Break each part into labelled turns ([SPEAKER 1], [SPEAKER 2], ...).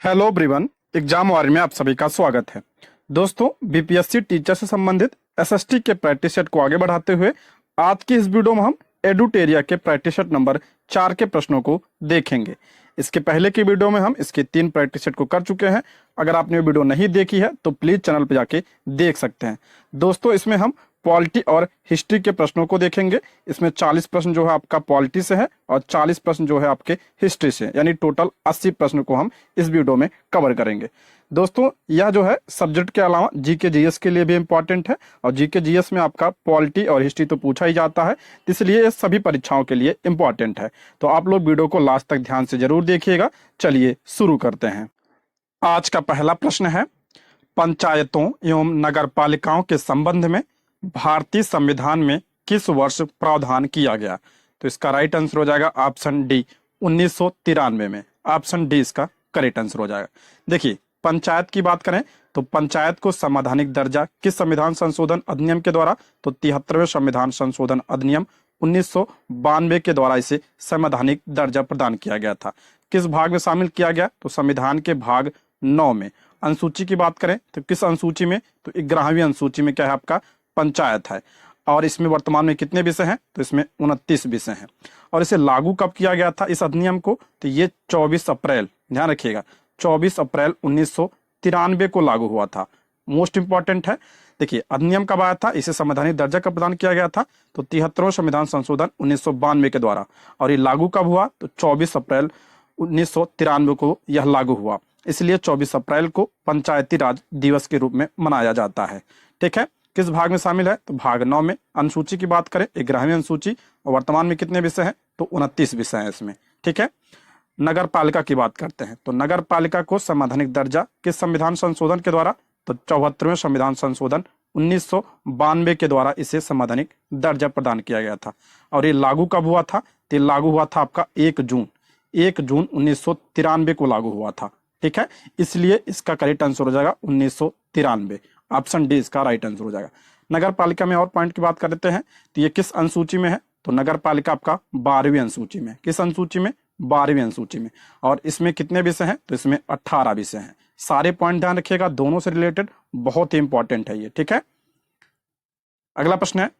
[SPEAKER 1] Hello everyone. Exam warrior में आप सभी का स्वागत है। दोस्तों, बीपीएससी टीचर से संबंधित एसएसटी के प्रैक्टिस सेट को आगे बढ़ाते हुए आज की इस वीडियो में हम एडुटेरिया के प्रैक्टिस सेट नंबर 4 के प्रश्नों को देखेंगे। इसके पहले की वीडियो में हम इसके 3 प्रैक्टिस सेट को कर चुके हैं। अगर आपने वीडियो नहीं देखी है तो प्लीज चैनल पर जाके देख सकते हैं। दोस्तों, इसमें हम पॉलिटी और हिस्ट्री के प्रश्नों को देखेंगे। इसमें 40 प्रश्न जो है आपका पॉलिटी से है और 40 प्रश्न जो है आपके हिस्ट्री से, यानी टोटल 80 प्रश्न को हम इस वीडियो में कवर करेंगे। दोस्तों, यह जो है सब्जेक्ट के अलावा जीके जीएस के लिए भी इंपॉर्टेंट है और जीके जीएस में आपका पॉलिटी और हिस्ट्री तो पूछा ही जाता है, इसलिए ये सभी परीक्षाओं के लिए इंपॉर्टेंट है। तो आप लोग वीडियो को लास्ट तक ध्यान से जरूर देखिएगा। चलिए शुरू करते हैं। आज का पहला प्रश्न है, पंचायतों एवं नगर पालिकाओं के संबंध में भारतीय संविधान में किस वर्ष प्रावधान किया गया? तो इसका राइट आंसर हो जाएगा ऑप्शन डी, 1993 में। ऑप्शन डी इसका करेक्ट आंसर हो जाएगा। देखिए, पंचायत की बात करें तो पंचायत को संवैधानिक दर्जा किस संविधान संशोधन अधिनियम के द्वारा? तो 73वें संविधान संशोधन अधिनियम 1992 के द्वारा इसे संवैधानिक दर्जा प्रदान किया गया था। किस भाग में शामिल किया गया? तो संविधान के भाग 9 में। अनुसूची की बात करें तो किस अनुसूची में? तो 11वीं अनुसूची में क्या है आपका? पंचायत है। और इसमें वर्तमान में कितने विषय हैं? तो इसमें 29 विषय हैं। और इसे लागू कब किया गया था इस अधिनियम को? तो ये 24 अप्रैल, ध्यान रखिएगा, 24 अप्रैल 1993 को लागू हुआ था। मोस्ट इंपॉर्टेंट है। देखिए, अधिनियम कब आया था, इसे संवैधानिक दर्जा कब प्रदान किया गया था? तो 73वें संविधान संशोधन 1992 के द्वारा। और ये लागू कब हुआ? तो 24 अप्रैल 1993 को यह लागू हुआ। इसलिए 24 अप्रैल को पंचायती राज दिवस के रूप में मनाया जाता है। ठीक है। किस भाग में शामिल है? तो भाग 9 में। अनुसूची की बात करें 11वीं अनुसूची, और वर्तमान में कितने विषय हैं? तो 29 विषय हैं इसमें। ठीक है। नगर पालिका की बात करते हैं तो नगर पालिका को संवैधानिक दर्जा किस संविधान संशोधन के द्वारा? तो 74वें संविधान संशोधन 1992 के द्वारा इसे संवैधानिक दर्जा प्रदान किया गया था। और ये लागू कब हुआ था? तो ये लागू हुआ था आपका 1 जून 1993 को लागू हुआ था। ठीक है। इसलिए इसका करेक्ट आंसर हो जाएगा 1993। ऑप्शन डी इसका राइट आंसर हो जाएगा। नगर पालिका में और पॉइंट की बात कर लेते हैं तो ये किस अनुसूची में है? तो नगर पालिका आपका 12वीं अनुसूची में। किस अनुसूची में? 12वीं अनुसूची में। और इसमें कितने विषय हैं? तो इसमें 18 विषय हैं। सारे पॉइंट ध्यान रखिएगा, दोनों से रिलेटेड बहुत ही इंपॉर्टेंट है ये। ठीक है। अगला प्रश्न है,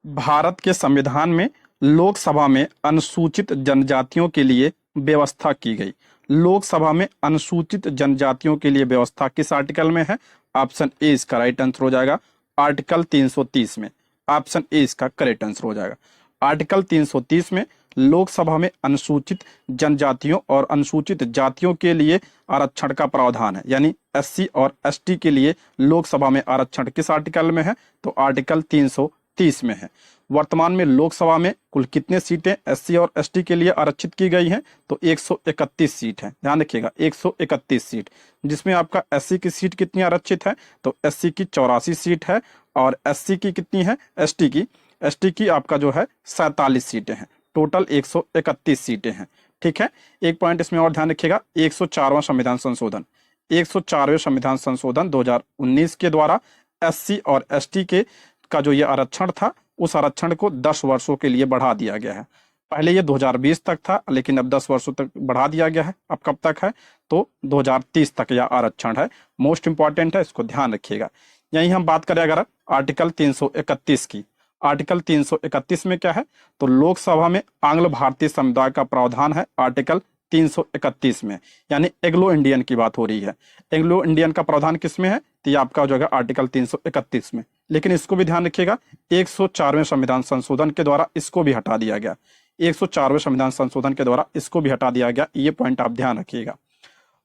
[SPEAKER 1] भारत के संविधान में लोकसभा में अनुसूचित जनजातियों के लिए व्यवस्था की गई। लोकसभा में अनुसूचित जनजातियों के लिए व्यवस्था किस आर्टिकल में है? ऑप्शन ए इसका राइट आंसर हो जाएगा, आर्टिकल 330 में। ऑप्शन ए इसका करेक्ट आंसर हो जाएगा। आर्टिकल 330 में लोकसभा में अनुसूचित जनजातियों और अनुसूचित जातियों के लिए आरक्षण का प्रावधान है, यानी एससी और एसटी के लिए लोकसभा में आरक्षण किस आर्टिकल में है? तो आर्टिकल 330 में है। वर्तमान में लोकसभा में कुल कितने सीटें एससी और एसटी के लिए आरक्षित की गई हैं? तो 131 सीट है। ध्यान रखिएगा, 131 सीट, जिसमें आपका एससी की सीट कितनी आरक्षित है? तो एससी की 84 सीट है। और एससी की कितनी है? एसटी की आपका जो है 47 सीटें हैं। टोटल 131 सीटें हैं। ठीक है। एक पॉइंट इसमें और ध्यान रखिएगा, 104वां संविधान संशोधन, 104वें संविधान संशोधन 2019 के द्वारा एससी और एसटी के का जो ये आरक्षण था, उस आरक्षण को 10 वर्षों के लिए बढ़ा दिया गया है। पहले ये 2020 तक था, लेकिन अब 10 वर्षों तक बढ़ा दिया गया है। अब कब तक है? तो 2030 तक यह आरक्षण है। मोस्ट इंपॉर्टेंट है, इसको ध्यान रखिएगा। यही हम बात करें अगर आर्टिकल 331 की। आर्टिकल 331 में क्या है? तो लोकसभा में आंग्ल भारतीय समुदाय का प्रावधान है आर्टिकल 331 में, यानी एंग्लो इंडियन की बात हो रही है। एंग्लो इंडियन का प्रावधान किस में है? तो ये आपका जो है आर्टिकल 331 में। लेकिन इसको भी ध्यान रखिएगा, 104वें संविधान संशोधन के द्वारा इसको भी हटा दिया गया। 104वें संविधान संशोधन के द्वारा इसको भी हटा दिया गया। ये पॉइंट आप ध्यान रखिएगा।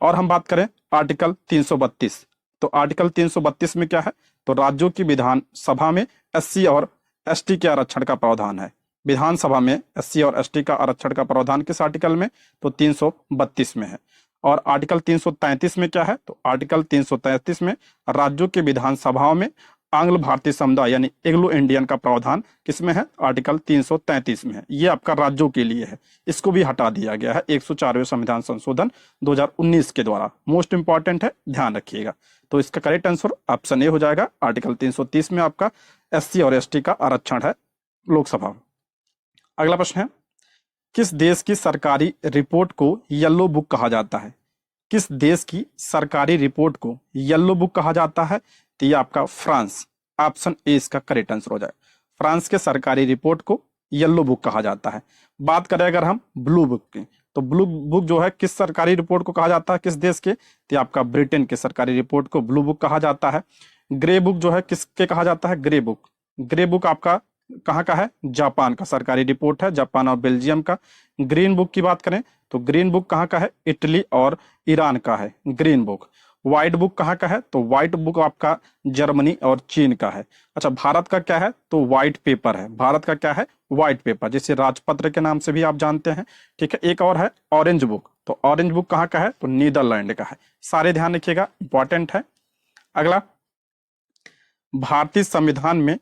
[SPEAKER 1] और हम बात करें आर्टिकल 332, तो आर्टिकल 332 में क्या है? तो राज्यों की विधानसभा में एससी और एसटी के आरक्षण का प्रावधान है। विधानसभा में एससी और एसटी का आरक्षण का प्रावधान किस आर्टिकल में? तो 332 में है। और आर्टिकल 333 में क्या है? तो आर्टिकल 333 में राज्यों के विधानसभाओं में आंग्ल भारतीय समुदाय यानी एंग्लो इंडियन का प्रावधान किसमें है? आर्टिकल 333 में है। ये आपका राज्यों के लिए है। इसको भी हटा दिया गया है 104वें संविधान संशोधन 2019 के द्वारा। मोस्ट इंपॉर्टेंट है, ध्यान रखिएगा। तो इसका करेक्ट आंसर ऑप्शन ए हो जाएगा। आर्टिकल 330 में आपका एससी और एसटी का आरक्षण है लोकसभा। अगला प्रश्न है, किस देश की सरकारी रिपोर्ट को येलो बुक कहा जाता है? किस देश की सरकारी रिपोर्ट को येलो बुक कहा जाता है? तो ये आपका फ्रांस, ऑप्शन ए इसका करेक्ट आंसर हो जाएगा। फ्रांस के सरकारी रिपोर्ट को येलो बुक कहा जाता है। बात करें अगर हम ब्लू बुक की, तो ब्लू बुक जो है किस सरकारी रिपोर्ट को कहा जाता है, किस देश के? तो आपका ब्रिटेन के सरकारी रिपोर्ट को ब्लू बुक कहा जाता है। ग्रे बुक जो है किसके कहा जाता है? Grey book. ग्रे बुक आपका कहाँ का है? जापान का सरकारी रिपोर्ट है, जापान और बेल्जियम का। ग्रीन बुक की बात करें तो ग्रीन बुक कहाँ का है? इटली और ईरान का है ग्रीन बुक। व्हाइट बुक कहाँ का है? तो व्हाइट बुक आपका जर्मनी और चीन का है। अच्छा, भारत का क्या है? तो व्हाइट पेपर है। भारत का क्या है? व्हाइट पेपर, जिसे राजपत्र के नाम से भी आप जानते हैं। ठीक है, एक और है ऑरेंज बुक। तो ऑरेंज बुक कहाँ का है? तो नीदरलैंड का है। सारे ध्यान रखिएगा, इंपॉर्टेंट है। अगला, भारतीय संविधान में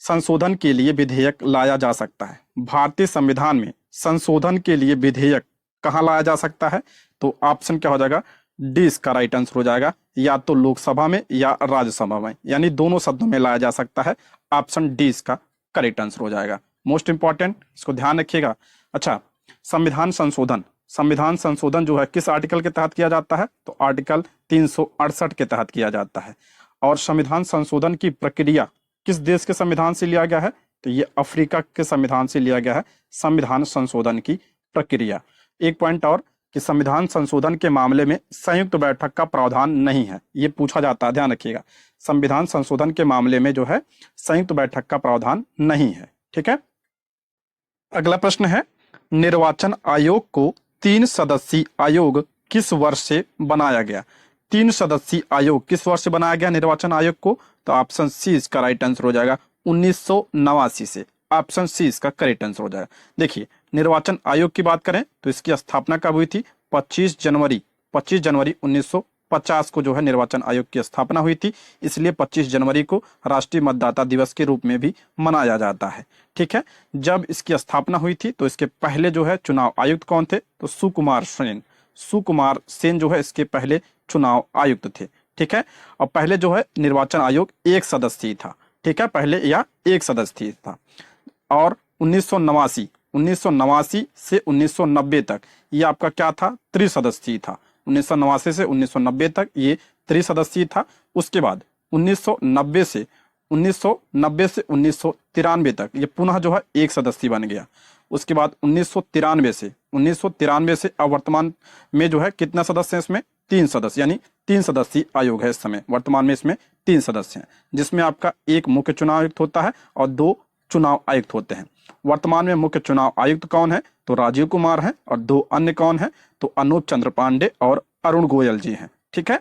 [SPEAKER 1] संशोधन के लिए विधेयक लाया जा सकता है। भारतीय संविधान में संशोधन के लिए विधेयक कहाँ लाया जा सकता है? तो ऑप्शन क्या हो जाएगा? डी इसका राइट आंसर हो जाएगा। या तो लोकसभा में या राज्यसभा में, यानी दोनों सदनों में लाया जा सकता है। ऑप्शन डी इसका करेक्ट आंसर हो जाएगा। मोस्ट इंपॉर्टेंट, इसको ध्यान रखिएगा। अच्छा, संविधान संशोधन, संविधान संशोधन जो है किस आर्टिकल के तहत किया जाता है? तो आर्टिकल 368 के तहत किया जाता है। और संविधान संशोधन की प्रक्रिया किस देश के संविधान से लिया गया है? तो ये अफ्रीका के संविधान से लिया गया है संविधान संशोधन की प्रक्रिया। एक पॉइंट और, कि संविधान संशोधन के मामले में संयुक्त बैठक का प्रावधान नहीं है, ये पूछा जाता है, ध्यान रखिएगा। संविधान संशोधन के मामले में जो है संयुक्त बैठक का प्रावधान नहीं है। ठीक है, अगला प्रश्न है, निर्वाचन आयोग को 3 सदस्यीय आयोग किस वर्ष से बनाया गया? 3 सदस्यीय आयोग किस वर्ष से बनाया गया निर्वाचन आयोग को? तो ऑप्शन सी इसका राइट आंसर हो जाएगा 1989 से। ऑप्शन सी इसका करेक्ट आंसर हो जाएगा। देखिए, निर्वाचन आयोग की बात करें तो इसकी स्थापना कब हुई थी? 25 जनवरी 1950 को जो है निर्वाचन आयोग की स्थापना हुई थी। इसलिए 25 जनवरी को राष्ट्रीय मतदाता दिवस के रूप में भी मनाया जाता है। ठीक है, जब इसकी स्थापना हुई थी तो इसके पहले जो है चुनाव आयुक्त कौन थे? तो सुकुमार सेन। सुकुमार सेन जो है इसके पहले चुनाव आयुक्त थे। ठीक है, और पहले जो है निर्वाचन आयोग 1 सदस्यीय था। ठीक है, पहले यह 1 सदस्यीय था। और 1989 से 1990 तक ये आपका क्या था? त्रिसदस्यीय था। 1989 से 1990 तक ये त्रिसदस्यीय था। उसके बाद 1990 से 1993 तक ये पुनः जो है 1 सदस्यीय बन गया। उसके बाद 1993 से अब वर्तमान में जो है कितना सदस्य है इसमें? 3 सदस्य, यानी 3 सदस्यीय आयोग है इस समय। वर्तमान में इसमें 3 सदस्य हैं, जिसमें आपका एक मुख्य चुनाव आयुक्त होता है और 2 चुनाव आयुक्त होते हैं। वर्तमान में मुख्य चुनाव आयुक्त कौन है? तो राजीव कुमार है। और 2 अन्य कौन है? तो अनूप चंद्र पांडे और अरुण गोयल जी हैं। ठीक है,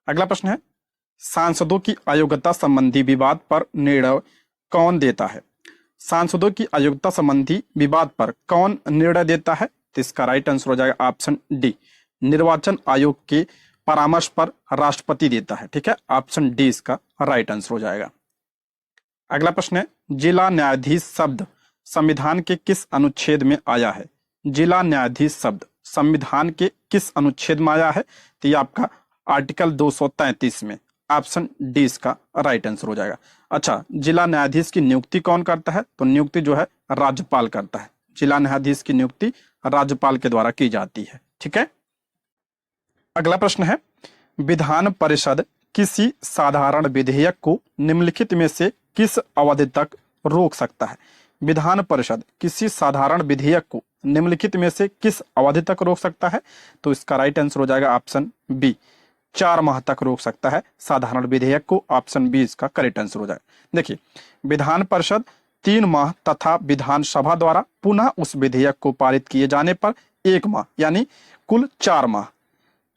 [SPEAKER 1] अगला प्रश्न है, सांसदों की अयोग्यता संबंधी विवाद पर निर्णय कौन देता है? सांसदों की अयोग्यता संबंधी विवाद पर कौन निर्णय देता है? तो इसका राइट आंसर हो जाएगा ऑप्शन डी, निर्वाचन आयोग के परामर्श पर राष्ट्रपति देता है। ठीक है, ऑप्शन डी इसका राइट आंसर हो जाएगा। अगला प्रश्न है, जिला न्यायाधीश शब्द संविधान के किस अनुच्छेद में आया है? जिला न्यायाधीश शब्द संविधान के किस अनुच्छेद में आया है? तो ये आपका आर्टिकल 233 में। ऑप्शन डी इसका राइट आंसर हो जाएगा। अच्छा, जिला न्यायाधीश की नियुक्ति कौन करता है? तो नियुक्ति जो है राज्यपाल करता है। जिला न्यायाधीश की नियुक्ति राज्यपाल के द्वारा की जाती है। ठीक है, अगला प्रश्न है, विधान परिषद किसी साधारण विधेयक को निम्नलिखित में से किस अवधि तक रोक सकता है? विधान परिषद किसी साधारण विधेयक को निम्नलिखित में से किस अवधि तक रोक सकता है? तो इसका राइट आंसर हो जाएगा ऑप्शन बी, 4 माह तक रोक सकता है साधारण विधेयक को। ऑप्शन बी इसका करेक्ट आंसर हो जाएगा। देखिए, विधान परिषद 3 माह तथा विधानसभा द्वारा पुनः उस विधेयक को पारित किए जाने पर 1 माह, यानी कुल 4 माह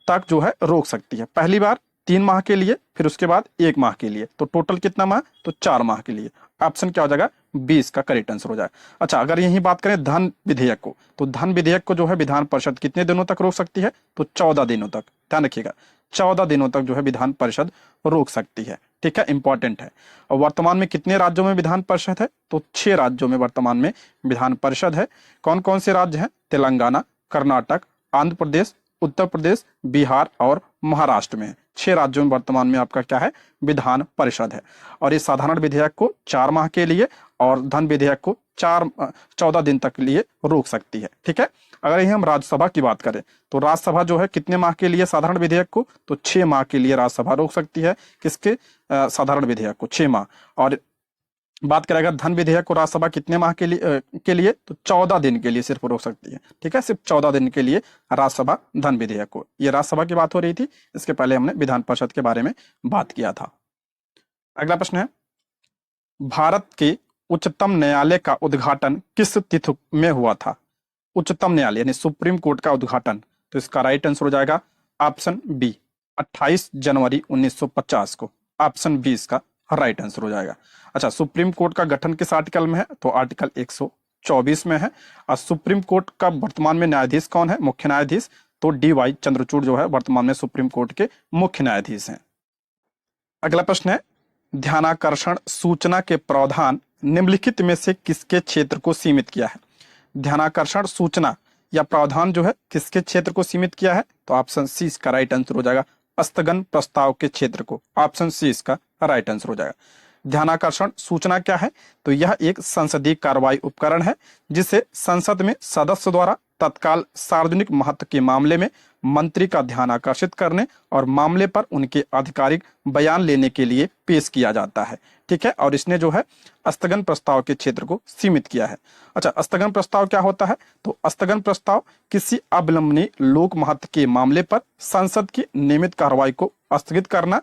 [SPEAKER 1] तक जो है रोक सकती है। पहली बार 3 माह के लिए, फिर उसके बाद 1 माह के लिए, तो टोटल कितना माह? तो 4 माह के लिए। ऑप्शन क्या हो जाएगा? 20 का करेक्ट आंसर हो जाएगा। अच्छा, अगर यही बात करें धन विधेयक को, तो धन विधेयक को जो है विधान परिषद कितने दिनों तक रोक सकती है? तो 14 दिनों तक। ध्यान रखिएगा, 14 दिनों तक जो है विधान परिषद रोक सकती है। ठीक है, इंपॉर्टेंट है। और वर्तमान में कितने राज्यों में विधान परिषद है? तो 6 राज्यों में वर्तमान में विधान परिषद है। कौन कौन से राज्य हैं? तेलंगाना, कर्नाटक, आंध्र प्रदेश, उत्तर प्रदेश, बिहार और महाराष्ट्र में। 6 राज्यों में वर्तमान में आपका क्या है? विधान परिषद है। और इस साधारण विधेयक को 4 माह के लिए और धन विधेयक को 14 दिन तक के लिए रोक सकती है। ठीक है, अगर यही हम राज्यसभा की बात करें तो राज्यसभा जो है कितने माह के लिए साधारण विधेयक को, तो 6 माह के लिए राज्यसभा रोक सकती है। किसके? साधारण विधेयक को 6 माह। और बात करें अगर धन विधेयक को राज्यसभा कितने माह के लिए तो 14 दिन के लिए सिर्फ रोक सकती है। ठीक है, सिर्फ 14 दिन के लिए राज्यसभा धन विधेयक को। ये राज्यसभा की बात हो रही थी, इसके पहले हमने विधान परिषद के बारे में बात किया था। अगला प्रश्न है, भारत के उच्चतम न्यायालय का उद्घाटन किस तिथि में हुआ था? उच्चतम न्यायालय यानी सुप्रीम कोर्ट का उद्घाटन, तो इसका राइट आंसर हो जाएगा ऑप्शन बी 28 जनवरी 1950 को। ऑप्शन बी इसका राइट आंसर हो जाएगा। अच्छा, सुप्रीम कोर्ट का गठन किस आर्टिकल में है? तो आर्टिकल 124 में है। और सुप्रीम कोर्ट का वर्तमान में न्यायाधीश कौन है? मुख्य न्यायाधीश, तो डी.वाई. चंद्रचूड़ जो है वर्तमान में सुप्रीम कोर्ट के मुख्य न्यायाधीश हैं। अगला प्रश्न है, ध्यानाकर्षण सूचना के प्रावधान निम्नलिखित में से किसके क्षेत्र को सीमित किया है? ध्यानाकर्षण सूचना या प्रावधान जो है किसके क्षेत्र को सीमित किया है? तो ऑप्शन सी इसका राइट आंसर हो जाएगा, स्थगन प्रस्ताव के क्षेत्र को। ऑप्शन सी इसका राइट आंसर हो जाएगा। ध्यानाकर्षण सूचना क्या है? तो यह एक संसदीय कार्रवाई उपकरण है जिसे संसद में सदस्य द्वारा तत्काल सार्वजनिक महत्व के मामले में मंत्री का ध्यान आकर्षित करने और मामले पर उनके आधिकारिक बयान लेने के लिए पेश किया जाता है। ठीक है, और इसने जो है स्थगन प्रस्ताव के क्षेत्र को सीमित किया है। अच्छा, स्थगन प्रस्ताव क्या होता है? तो स्थगन प्रस्ताव किसी अविलंबनीय लोक महत्व के मामले पर संसद की नियमित कार्रवाई को स्थगित करना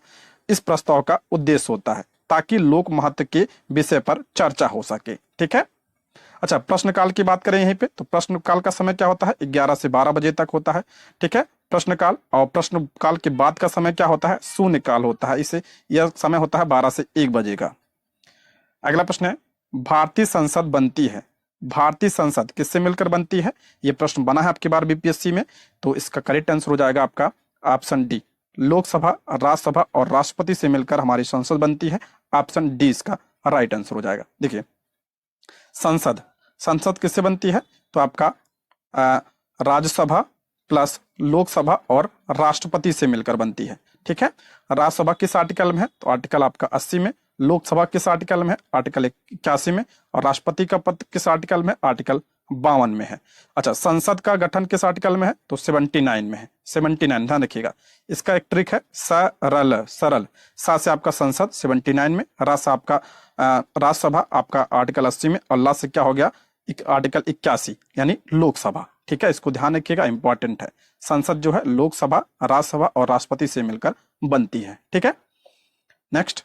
[SPEAKER 1] इस प्रस्ताव का उद्देश्य होता है, ताकि लोक महत्व के विषय पर चर्चा हो सके। ठीक है। अच्छा, प्रश्नकाल की बात करें यहीं पे, तो प्रश्नकाल का समय क्या होता है? 11 से 12 बजे तक होता है। ठीक है, प्रश्नकाल। और प्रश्नकाल के बाद का समय क्या होता है? शून्यकाल होता है। इसे यह समय होता है 12 से 1 बजे का। अगला प्रश्न है, भारतीय संसद बनती है, भारतीय संसद किससे मिलकर बनती है? ये प्रश्न बना है आपकी बार बीपीएससी में, तो इसका करेक्ट आंसर हो जाएगा आपका ऑप्शन डी, लोकसभा, राज्यसभा और राष्ट्रपति से मिलकर हमारी संसद बनती है। ऑप्शन डी इसका राइट आंसर हो जाएगा। देखिए, संसद संसद किससे बनती है? तो आपका राज्यसभा प्लस लोकसभा और राष्ट्रपति से मिलकर बनती है। ठीक है, राज्यसभा किस आर्टिकल में है? तो आर्टिकल आपका 80 में। लोकसभा किस आर्टिकल में है? आर्टिकल 81 में। और राष्ट्रपति का पद किस आर्टिकल में? आर्टिकल 52 में है। अच्छा, संसद का गठन किस आर्टिकल में है? तो 79 में है। 79, ध्यान रखिएगा। इसका एक ट्रिक है, सरल सरल, सा से आपका संसद 79 में, रा से आपका राज्यसभा आपका आर्टिकल 80 में, और ला से क्या हो गया? आर्टिकल 81 यानी लोकसभा। ठीक है, इसको ध्यान रखिएगा, इंपॉर्टेंट है। संसद जो है लोकसभा, राज्यसभा और राष्ट्रपति से मिलकर बनती है। ठीक है, नेक्स्ट,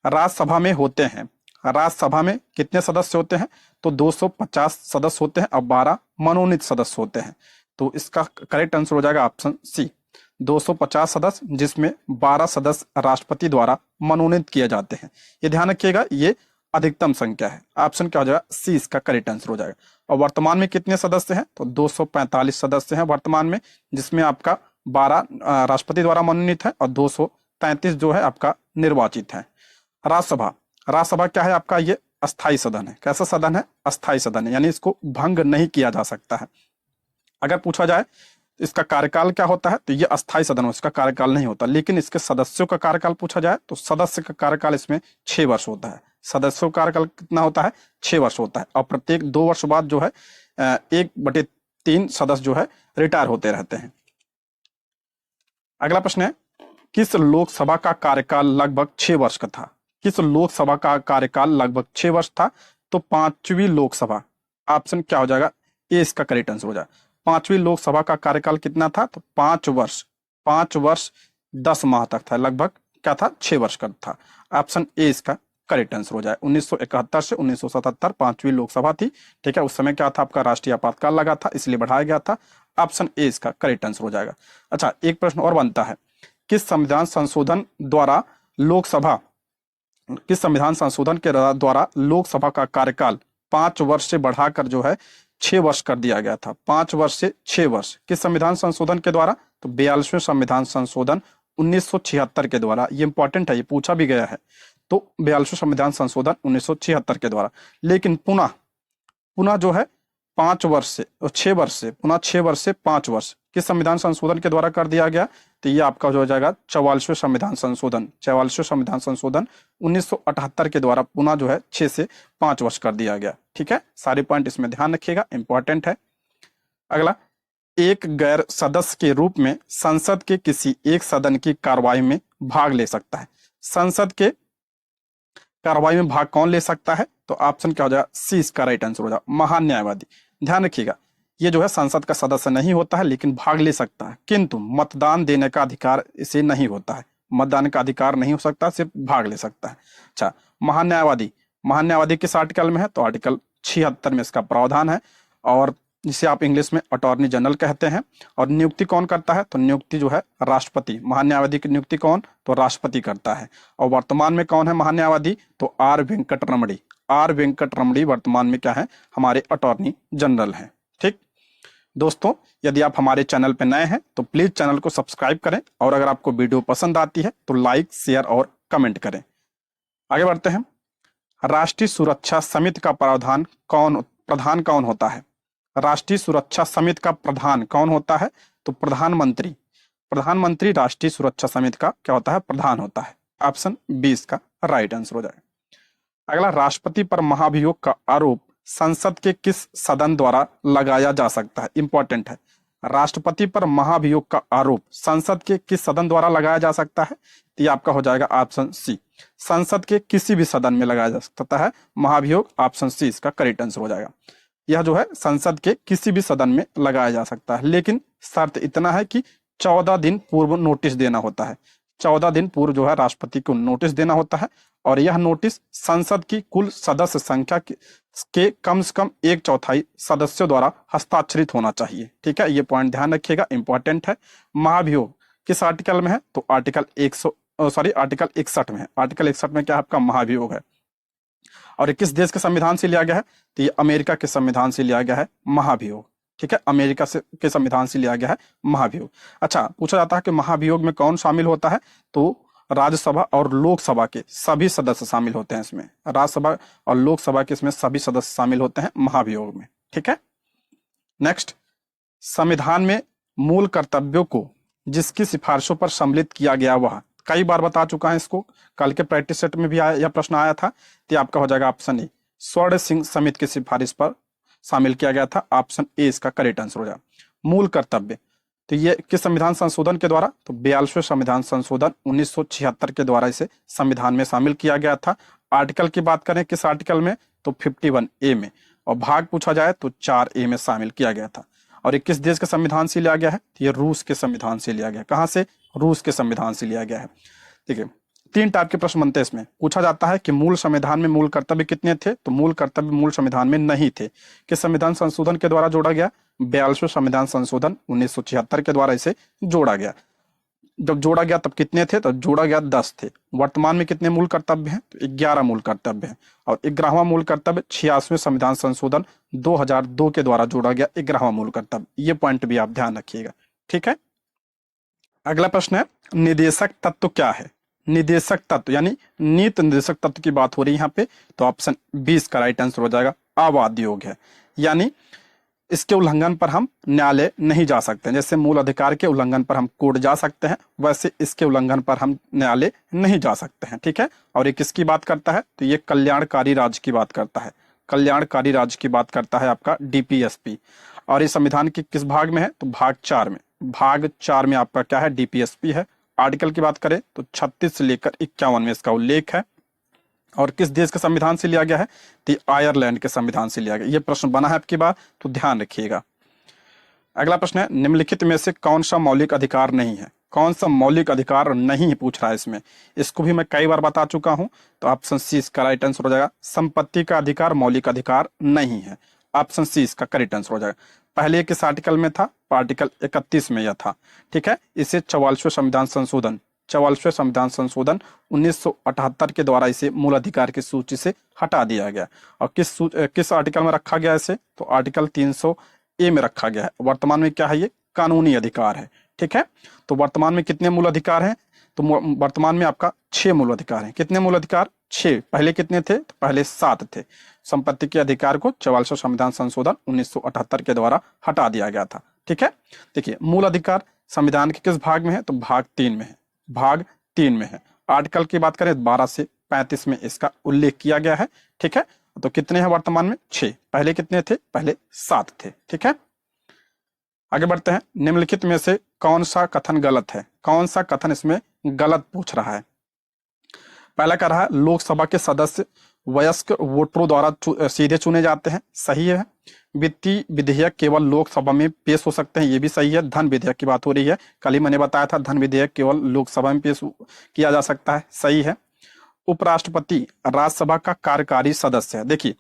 [SPEAKER 1] राज्यसभा में होते हैं, राज्यसभा में कितने सदस्य होते हैं? तो 250 सदस्य होते हैं और 12 मनोनीत सदस्य होते हैं। तो इसका करेक्ट आंसर हो जाएगा ऑप्शन सी, 250 सदस्य, जिसमें 12 सदस्य राष्ट्रपति द्वारा मनोनीत किए जाते हैं। ये ध्यान रखिएगा, ये अधिकतम संख्या है। ऑप्शन क्या हो जाएगा? सी इसका करेक्ट आंसर हो जाएगा। और वर्तमान में कितने सदस्य हैं? तो 245 सदस्य हैं वर्तमान में, जिसमें आपका 12 राष्ट्रपति द्वारा मनोनीत है और 233 जो है आपका निर्वाचित है। राज्यसभा, राज्यसभा क्या है आपका? ये अस्थाई सदन है। कैसा सदन है? अस्थाई सदन है, यानी इसको भंग नहीं किया जा सकता है। अगर पूछा जाए इसका कार्यकाल क्या होता है, तो ये अस्थाई सदन है, इसका कार्यकाल नहीं होता। लेकिन इसके सदस्यों का कार्यकाल पूछा जाए तो सदस्य का कार्यकाल इसमें 6 वर्ष होता है। सदस्यों का कार्यकाल कितना होता है? 6 वर्ष होता है। और प्रत्येक 2 वर्ष बाद जो है 1/3 सदस्य जो है रिटायर होते रहते हैं। अगला प्रश्न है, किस लोकसभा का कार्यकाल लगभग 6 वर्ष का था? किस लोकसभा का कार्यकाल लगभग 6 वर्ष था? तो 5वीं लोकसभा। ऑप्शन क्या हो जाएगा? ए इसका करेक्ट आंसर हो जाएगा। 5वीं लोकसभा का कार्यकाल कितना था? तो 5 वर्ष, 5 वर्ष 10 माह तक था। लगभग क्या था? 6 वर्ष का था। ऑप्शन ए इसका करेक्ट आंसर हो जाए। 1971 से 1977 5वीं लोकसभा थी। ठीक है, उस समय क्या था? आपका राष्ट्रीय आपातकाल लगा था, इसलिए बढ़ाया गया था। ऑप्शन ए इसका करेक्ट आंसर हो जाएगा। अच्छा, एक प्रश्न और बनता है, किस संविधान संशोधन द्वारा लोकसभा, किस संविधान संशोधन के द्वारा लोकसभा का कार्यकाल 5 वर्ष से बढ़ाकर जो है 6 वर्ष कर दिया गया था? 5 वर्ष से 6 वर्ष किस संविधान संशोधन के द्वारा? तो 42वें संविधान संशोधन 1976 के द्वारा। ये इंपॉर्टेंट है, ये पूछा भी गया है। तो 42वें संविधान संशोधन 1976 के द्वारा। लेकिन पुनः पुनः जो है 5 वर्ष से 6 वर्ष से, पुनः 6 वर्ष से 5 वर्ष किस संविधान संशोधन के द्वारा कर दिया गया? तो ये आपका जो हो जाएगा 44वें संविधान संशोधन, 44वें संविधान संशोधन 1978 के द्वारा पुनः जो है 6 से 5 वर्ष कर दिया गया। ठीक है, सारे पॉइंट इसमें ध्यान रखिएगा, इंपॉर्टेंट है। अगला, एक गैर सदस्य के रूप में संसद के किसी एक सदन की कार्रवाई में भाग ले सकता है। संसद के कार्रवाई में भाग कौन ले सकता है? तो ऑप्शन क्या हो जाएगा? सी इसका राइट आंसर हो जाएगा, महान न्यायवादी। ध्यान रखिएगा, ये जो है संसद का सदस्य नहीं होता है, लेकिन भाग ले सकता है, किंतु मतदान देने का अधिकार इसे नहीं होता है। मतदान का अधिकार नहीं हो सकता, सिर्फ भाग ले सकता है। अच्छा, महान न्यायवादी, महान न्यायवादी किस आर्टिकल में है? तो आर्टिकल 76 में इसका प्रावधान है, और जिसे आप इंग्लिश में अटॉर्नी जनरल कहते हैं। और नियुक्ति कौन करता है? तो नियुक्ति जो है राष्ट्रपति, महान न्यायवादी की नियुक्ति कौन? तो राष्ट्रपति करता है। और वर्तमान में कौन है महान न्यायवादी? तो are Venkat Ramani. Are Venkat रमणी वर्तमान में क्या है? हमारे अटॉर्नी जनरल हैं। ठीक दोस्तों, यदि आप हमारे चैनल पर नए हैं तो प्लीज चैनल को सब्सक्राइब करें, और अगर आपको वीडियो पसंद आती है तो लाइक, शेयर और कमेंट करें। आगे बढ़ते हैं। राष्ट्रीय सुरक्षा समिति का प्रधान कौन होता है? राष्ट्रीय सुरक्षा समिति का प्रधान कौन होता है? तो प्रधानमंत्री। प्रधानमंत्री राष्ट्रीय सुरक्षा समिति का क्या होता है? प्रधान होता है। ऑप्शन 20 का राइट आंसर हो जाएगा। अगला, राष्ट्रपति पर महाभियोग का आरोप संसद के किस सदन द्वारा लगाया जा सकता है? इंपॉर्टेंट है। राष्ट्रपति पर महाभियोग का आरोप संसद के किस सदन द्वारा लगाया जा सकता है? तो ये आपका हो जाएगा ऑप्शन सी, संसद के किसी भी सदन में लगाया जा सकता है महाभियोग। ऑप्शन सी इसका करेक्ट आंसर हो जाएगा। यह जो है संसद के किसी भी सदन में लगाया जा सकता है, लेकिन शर्त इतना है कि 14 दिन पूर्व नोटिस देना होता है। 14 दिन पूर्व जो है राष्ट्रपति को नोटिस देना होता है, और यह नोटिस संसद की कुल सदस्य संख्या के कम से कम 1/4 सदस्यों द्वारा हस्ताक्षरित होना चाहिए। ठीक है, ये पॉइंट ध्यान रखिएगा, इंपॉर्टेंट है। महाभियोग किस आर्टिकल में है? तो आर्टिकल 61 में है। आर्टिकल 61 में क्या है? आपका महाभियोग है। और ये किस देश के संविधान से लिया गया है? तो ये अमेरिका के संविधान से लिया गया है महाभियोग। ठीक है, अमेरिका के संविधान से लिया गया है महाभियोग। अच्छा, पूछा जाता है कि महाभियोग में कौन शामिल होता है? तो राज्यसभा और लोकसभा के सभी सदस्य शामिल होते हैं इसमें। राज्यसभा और लोकसभा के इसमें सभी सदस्य शामिल होते हैं महाभियोग में। ठीक है, नेक्स्ट, संविधान में मूल कर्तव्यों को जिसकी सिफारिशों पर सम्मिलित किया गया वह, कई बार बता चुका है इसको, कल के प्रैक्टिस सेट में भी यह प्रश्न आया था। तो आपका हो जाएगा ऑप्शन ए, स्वर्ण सिंह समिति की सिफारिश पर शामिल किया गया था। ऑप्शन ए इसका करेक्ट आंसर हो जाएगा। मूल कर्तव्य, तो ये किस संविधान संशोधन के द्वारा? तो 42वें संविधान संशोधन 1976 के द्वारा इसे संविधान में शामिल किया गया था। आर्टिकल की बात करें किस आर्टिकल में? तो 51A में। और भाग पूछा जाए तो 4A में शामिल किया गया था। और ये किस देश के संविधान से लिया गया है? तो ये रूस के संविधान से लिया गया। कहाँ से? रूस के संविधान से लिया गया है। ठीक है, 3 टाइप के प्रश्न बनते हैं इसमें। पूछा जाता है कि मूल संविधान में मूल कर्तव्य कितने थे? तो मूल कर्तव्य मूल संविधान में नहीं थे। किस संविधान संशोधन के द्वारा जोड़ा गया? 42वें संविधान संशोधन 1976 के द्वारा इसे जोड़ा गया। जब जोड़ा गया तब कितने थे? तो जोड़ा गया 10 थे। वर्तमान में कितने मूल कर्तव्य हैं? तो 11 मूल कर्तव्य हैं। और 11वां मूल कर्तव्य 86वें संविधान संशोधन 2002 के द्वारा जोड़ा गया 11वां मूल कर्तव्य। ये पॉइंट भी आप ध्यान रखिएगा। ठीक है, अगला प्रश्न है, निदेशक तत्व क्या है? निदेशक तत्व यानी नीति निदेशक तत्व की बात हो रही है यहाँ पे। तो ऑप्शन 20 का राइट आंसर हो जाएगा, अबाध योग है। यानी इसके उल्लंघन पर हम न्यायालय नहीं जा सकते। जैसे मूल अधिकार के उल्लंघन पर हम कोर्ट जा सकते हैं, वैसे इसके उल्लंघन पर हम न्यायालय नहीं जा सकते हैं। ठीक है, और ये किसकी बात करता है? तो ये कल्याणकारी राज्य की बात करता है। कल्याणकारी राज्य की बात करता है आपका डीपीएसपी। और ये संविधान के किस भाग में है? तो भाग 4 में। भाग 4 में आपका क्या है? डीपीएसपी है। आर्टिकल की बात करें तो 36 से लेकर 51 में इसका उल्लेख है। और किस देश के संविधान से लिया गया है? तो आयरलैंड के संविधान से लिया गया। ये प्रश्न बना है आपकी बात, तो ध्यान रखिएगा। अगला प्रश्न है, निम्नलिखित में से कौन सा मौलिक अधिकार नहीं है? कौन सा मौलिक अधिकार नहीं पूछ रहा है इसमें? इसको भी मैं कई बार बता चुका हूं। तो ऑप्शन सी इसका राइट आंसर हो जाएगा, संपत्ति का अधिकार मौलिक अधिकार नहीं है। ऑप्शन सी इसका करेक्ट आंसर हो जाएगा। पहले किस आर्टिकल में था? आर्टिकल 31 में यह था। ठीक है, इसे 44वें संविधान संशोधन 1978 के द्वारा इसे मूल अधिकार की सूची से हटा दिया गया। और किस आर्टिकल में रखा गया इसे? तो आर्टिकल 300A में रखा गया है। वर्तमान में क्या है? ये कानूनी अधिकार है। ठीक है, तो वर्तमान में कितने मूल अधिकार हैं? तो वर्तमान में आपका 6 मूल अधिकार हैं। कितने मूल अधिकार? 6। पहले कितने थे? तो पहले 7 थे। संपत्ति के अधिकार को 44वें संविधान संशोधन 1978 के द्वारा हटा दिया गया था। ठीक है, देखिए मूल अधिकार संविधान के किस भाग में है? तो भाग 3 में है। भाग 3 में है। आर्टिकल की बात करें 12 से 35 में इसका उल्लेख किया गया है। ठीक है, तो कितने हैं वर्तमान में? 6। पहले कितने थे? पहले 7 थे। ठीक है, आगे बढ़ते हैं। निम्नलिखित में से कौन सा कथन गलत है? कौन सा कथन इसमें गलत पूछ रहा है? पहला कह रहा है लोकसभा के सदस्य वयस्क वोटरों द्वारा सीधे चुने जाते हैं, सही है। वित्तीय विधेयक केवल लोकसभा में पेश हो सकते हैं, ये भी सही है। धन विधेयक की बात हो रही है, कल ही मैंने बताया था धन विधेयक केवल लोकसभा में पेश किया जा सकता है, सही है। उपराष्ट्रपति राज्यसभा का कार्यकारी सदस्य है। देखिए,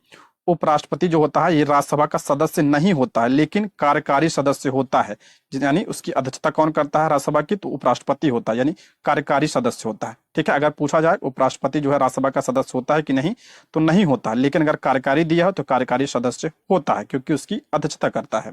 [SPEAKER 1] उपराष्ट्रपति जो होता है ये राज्यसभा का सदस्य नहीं होता है, लेकिन कार्यकारी सदस्य होता है। यानी उसकी अध्यक्षता कौन करता है राज्यसभा की? तो उपराष्ट्रपति होता है, यानी कार्यकारी सदस्य होता है। ठीक है, अगर पूछा जाए उपराष्ट्रपति जो है राज्यसभा का सदस्य होता है कि नहीं, तो नहीं होता है, लेकिन अगर कार्यकारी दिया हो तो कार्यकारी सदस्य होता है, क्योंकि उसकी अध्यक्षता करता है।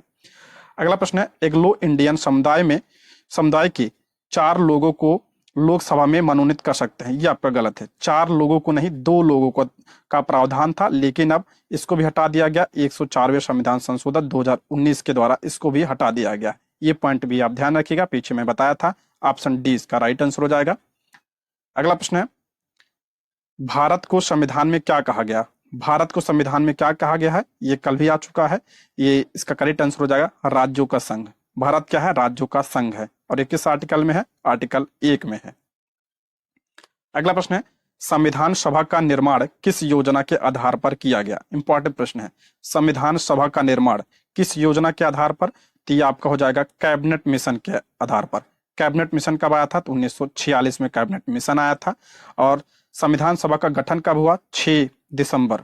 [SPEAKER 1] अगला प्रश्न है एंग्लो इंडियन समुदाय के 4 लोगों को लोकसभा में मनोनीत कर सकते हैं, ये आपका गलत है। 4 लोगों को नहीं, 2 लोगों को का प्रावधान था, लेकिन अब इसको भी हटा दिया गया। 104वें संविधान संशोधन 2019 के द्वारा इसको भी हटा दिया गया। ये पॉइंट भी आप ध्यान रखिएगा, पीछे मैं बताया था। ऑप्शन डी इसका राइट आंसर हो जाएगा। अगला प्रश्न है भारत को संविधान में क्या कहा गया? भारत को संविधान में क्या कहा गया है? ये कल भी आ चुका है। ये इसका करेक्ट आंसर हो जाएगा राज्यों का संघ। भारत क्या है? राज्यों का संघ है। और ये किस आर्टिकल में है? आर्टिकल 1 में है। अगला प्रश्न है संविधान सभा का निर्माण किस योजना के आधार पर किया गया? इंपॉर्टेंट प्रश्न है। संविधान सभा का निर्माण किस योजना के आधार पर? तो ये आपका हो जाएगा कैबिनेट मिशन के आधार पर। कैबिनेट मिशन कब आया था? तो 1946 में कैबिनेट मिशन आया था। और संविधान सभा का गठन कब हुआ? 6 दिसंबर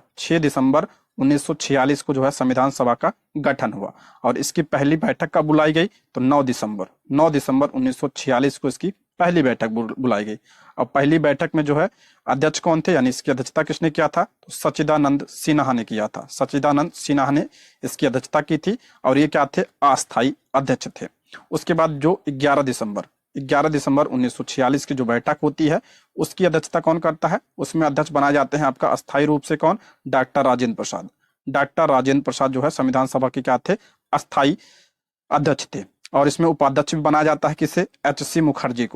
[SPEAKER 1] 1946 को जो है संविधान सभा का गठन हुआ। और इसकी पहली बैठक कब बुलाई गई? तो 9 दिसंबर 1946 को इसकी पहली बैठक बुलाई गई। और पहली बैठक में जो है अध्यक्ष कौन थे, यानी इसकी अध्यक्षता किसने किया था? तो सच्चिदानंद सिन्हा ने किया था। सच्चिदानंद सिन्हा ने इसकी अध्यक्षता की थी। और ये क्या थे? अस्थायी अध्यक्ष थे। उसके बाद जो 11 दिसंबर 1946 की जो बैठक होती है उसकी अध्यक्षता कौन करता है? उसमें अध्यक्ष बनाए जाते हैं आपका अस्थायी रूप से कौन? डॉक्टर राजेंद्र प्रसाद। डॉक्टर राजेंद्र प्रसाद जो है संविधान सभा के क्या थे? अस्थायी अध्यक्ष थे। और इसमें उपाध्यक्ष भी बनाया जाता है किसे? एच.सी. मुखर्जी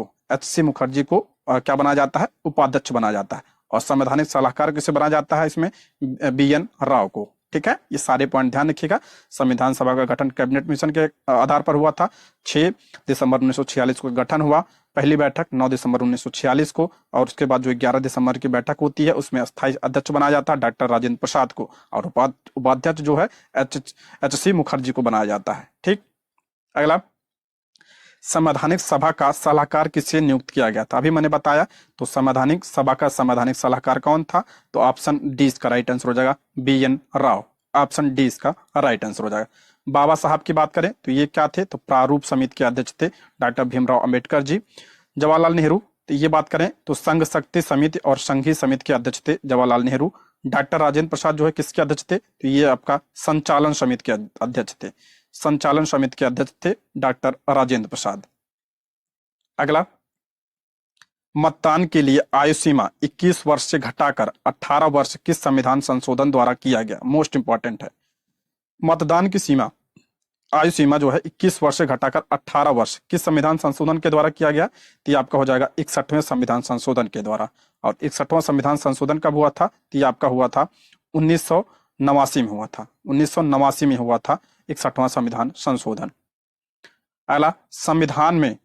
[SPEAKER 1] को क्या बनाया जाता है? उपाध्यक्ष बनाया जाता है। और संवैधानिक सलाहकार किसे बनाया जाता है? इसमें बी.एन. राव को। ठीक है, ये सारे पॉइंट ध्यान रखिएगा। संविधान सभा का गठन कैबिनेट मिशन के आधार पर हुआ था। 6 दिसंबर 1946 को गठन हुआ। पहली बैठक 9 दिसंबर 1946 को। और उसके बाद जो 11 दिसंबर की बैठक होती है उसमें अस्थायी अध्यक्ष बनाया जाता है डॉक्टर राजेंद्र प्रसाद को। और उपाध्यक्ष जो है एच.सी. मुखर्जी को बनाया जाता है। ठीक, अगला संवैधानिक सभा का सलाहकार किसे नियुक्त किया गया था? अभी मैंने बताया। तो संवैधानिक सभा का संवैधानिक सलाहकार कौन था? तो ऑप्शन डी इसका राइट आंसर हो जाएगा बी.एन. राव। ऑप्शन डी इसका राइट आंसर हो जाएगा। बाबा साहब की बात करें तो ये क्या थे? तो प्रारूप समिति के अध्यक्ष थे डॉक्टर भीमराव अंबेडकर जी। जवाहरलाल नेहरू, तो ये बात करें तो संघ शक्ति समिति और संघीय समिति के अध्यक्ष थे जवाहरलाल नेहरू। डॉक्टर राजेंद्र प्रसाद जो है किसके अध्यक्ष थे? तो ये आपका संचालन समिति के अध्यक्ष थे। संचालन समिति के अध्यक्ष थे डॉक्टर राजेंद्र प्रसाद। अगला मतदान के लिए आयु सीमा 21 वर्ष से घटाकर 18 वर्ष किस संविधान संशोधन द्वारा किया गया? मोस्ट इंपॉर्टेंट है। मतदान की सीमा, आयु सीमा जो है 21 वर्ष से घटाकर 18 वर्ष किस संविधान संशोधन के द्वारा किया गया? तो ये आपका हो जाएगा 61वें संविधान संशोधन के द्वारा। और 61वां संविधान संशोधन कब हुआ था? तो ये आपका हुआ था 1989 में हुआ था। 1989 में हुआ था 61वां संविधान संशोधन। अगला संविधान में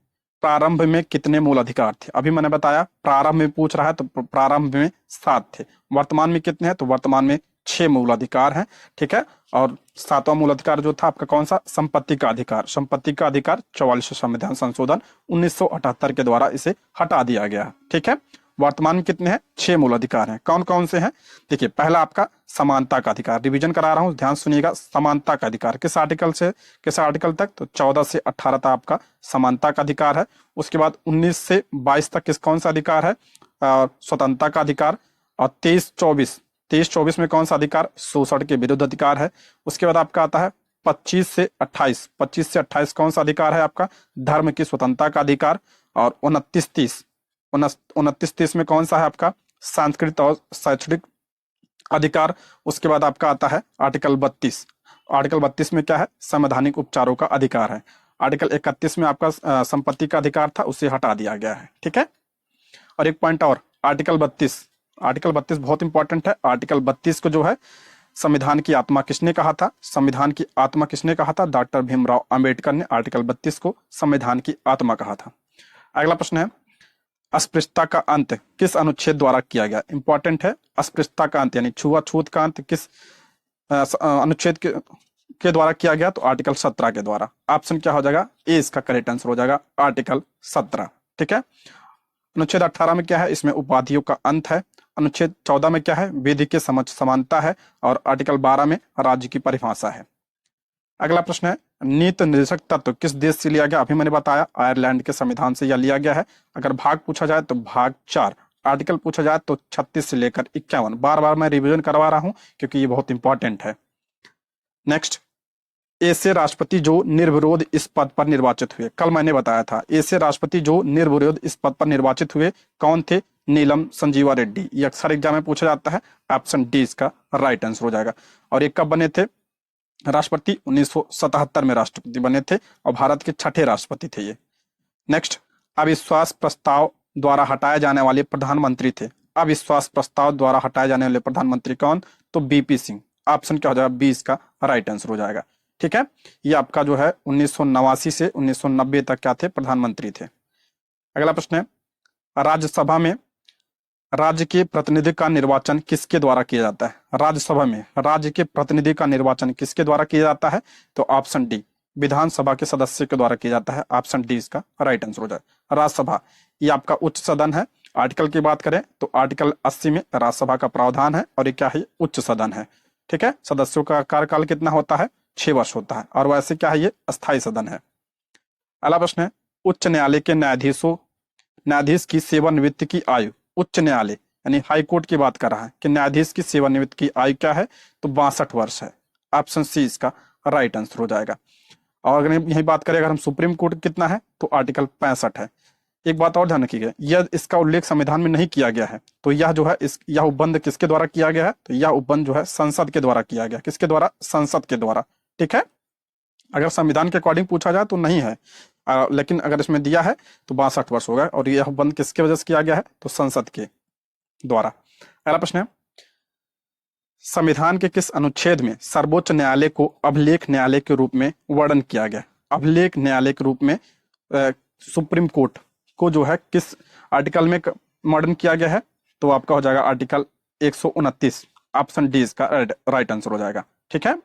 [SPEAKER 1] प्रारंभ में कितने मूल अधिकार थे? अभी मैंने बताया प्रारंभ में पूछ रहा है तो प्रारंभ में 7 थे। वर्तमान में कितने हैं? तो वर्तमान में 6 मूल अधिकार हैं। ठीक है, और 7वां मूल अधिकार जो था आपका कौन सा? संपत्ति का अधिकार। संपत्ति का अधिकार 44 संविधान संशोधन 1978 के द्वारा इसे हटा दिया गया। ठीक है, वर्तमान में कितने हैं? 6 मूल अधिकार हैं। कौन कौन से हैं? देखिए, पहला आपका समानता का अधिकार। रिवीजन करा रहा हूं, ध्यान सुनिएगा। समानता का अधिकार किस आर्टिकल से किस आर्टिकल तक? तो 14 से 18 तक आपका समानता का अधिकार है। उसके बाद 19 से 22 तक कौन सा अधिकार है? स्वतंत्रता का अधिकार। और 23-24 में कौन सा अधिकार? शोषण के विरुद्ध अधिकार है। उसके बाद आपका आता है 25 से 28 कौन सा अधिकार है आपका? धर्म की स्वतंत्रता का अधिकार। और 29-30 में कौन सा है आपका? सांस्कृतिक और शैक्षणिक अधिकार। उसके बाद आपका आता है आर्टिकल 32। आर्टिकल 32 में क्या है? संवैधानिक उपचारों का अधिकार है। आर्टिकल 31 में आपका संपत्ति का अधिकार था, उसे हटा दिया गया है। ठीक है, और एक पॉइंट और, आर्टिकल 32 बहुत इंपॉर्टेंट है। आर्टिकल 32 को जो है संविधान की आत्मा किसने कहा था? संविधान की आत्मा किसने कहा था? डॉक्टर भीमराव अंबेडकर ने आर्टिकल 32 को संविधान की आत्मा कहा था। अगला प्रश्न है, अस्पृश्यता का अंत किस अनुच्छेद द्वारा किया गया? इंपॉर्टेंट है, अस्पृश्यता का अंत यानी छुआछूत का अंत किस अनुच्छेद के द्वारा किया गया? तो आर्टिकल 17 के द्वारा। ऑप्शन क्या हो जाएगा? ए इसका करेक्ट आंसर हो जाएगा, आर्टिकल 17। ठीक है। अनुच्छेद 18 में क्या है? इसमें उपाधियों का अंत है। अनुच्छेद 14 में क्या है? विधि के समझ समानता है। और आर्टिकल 12 में राज्य की परिभाषा है। अगला प्रश्न है, नीति निर्देशक तत्व किस देश से लिया गया? अभी मैंने बताया आयरलैंड के संविधान से यह लिया गया है। अगर भाग पूछा जाए तो भाग 4, आर्टिकल पूछा जाए तो 36 से लेकर 51। बार बार मैं रिवीजन करवा रहा हूं क्योंकि ये बहुत इंपॉर्टेंट है। नेक्स्ट, ऐसे राष्ट्रपति जो निर्विरोध इस पद पर निर्वाचित हुए। कल मैंने बताया था ऐसे राष्ट्रपति जो निर्विरोध इस पद पर निर्वाचित हुए कौन थे? नीलम संजीवा रेड्डी। ये अक्सर एग्जाम में पूछा जाता है। ऑप्शन डी इसका राइट आंसर हो जाएगा। और ये कब बने थे राष्ट्रपति? 1977 में राष्ट्रपति बने थे और भारत के 6ठे राष्ट्रपति थे ये। नेक्स्ट, अविश्वास प्रस्ताव द्वारा हटाए जाने वाले प्रधानमंत्री थे। अविश्वास प्रस्ताव द्वारा हटाए जाने वाले प्रधानमंत्री कौन? तो बीपी सिंह। ऑप्शन क्या हो जाएगा? बी इसका राइट आंसर हो जाएगा। ठीक है। ये आपका जो है 1989 से 1990 तक क्या थे? प्रधानमंत्री थे। अगला प्रश्न है, राज्यसभा में राज्य के प्रतिनिधि का निर्वाचन किसके द्वारा किया जाता है? राज्यसभा में राज्य के प्रतिनिधि का निर्वाचन किसके द्वारा किया जाता है? तो ऑप्शन डी विधानसभा के सदस्य के द्वारा किया जाता है। ऑप्शन डी इसका राइट आंसर हो जाएगा। राज्यसभा ये आपका उच्च सदन है। आर्टिकल की बात करें तो आर्टिकल 80 में राज्यसभा का प्रावधान है और ये क्या है? उच्च सदन है। ठीक है। सदस्यों का कार्यकाल कितना होता है? 6 वर्ष होता है। और वैसे क्या है? ये अस्थायी सदन है। अगला प्रश्न है, उच्च न्यायालय के न्यायाधीश की सेवानिवृत्ति की आयु। उच्च न्यायालय यानी हाई कोर्ट की बात कर रहा है कि न्यायाधीश की सेवानिवृत्ति की आयु क्या है? तो 62 वर्ष है। ऑप्शन सी इसका राइट आंसर हो जाएगा। और अगर यही बात करें अगर हम सुप्रीम कोर्ट कितना है तो आर्टिकल 65 है। एक बात और ध्यान रखिएगा, यह इसका उल्लेख संविधान में नहीं किया गया है। तो यह जो है यह उपबंध किसके द्वारा किया गया है? तो यह उपबंध जो है संसद के द्वारा किया गया। किसके द्वारा? संसद के द्वारा। ठीक है। अगर संविधान के अकॉर्डिंग पूछा जाए तो नहीं है, लेकिन अगर इसमें दिया है तो 62 वर्ष होगा। और यह उपबंध किसके वजह से किया गया है? तो संसद के द्वारा। अगला प्रश्न है, संविधान के किस अनुच्छेद में सर्वोच्च न्यायालय को अभिलेख न्यायालय के रूप में वर्णन किया गया? अभिलेख न्यायालय के रूप में सुप्रीम कोर्ट को जो है किस आर्टिकल में वर्णन किया गया है? तो आपका हो जाएगा आर्टिकल 129। ऑप्शन डी इसका राइट आंसर हो जाएगा। ठीक है।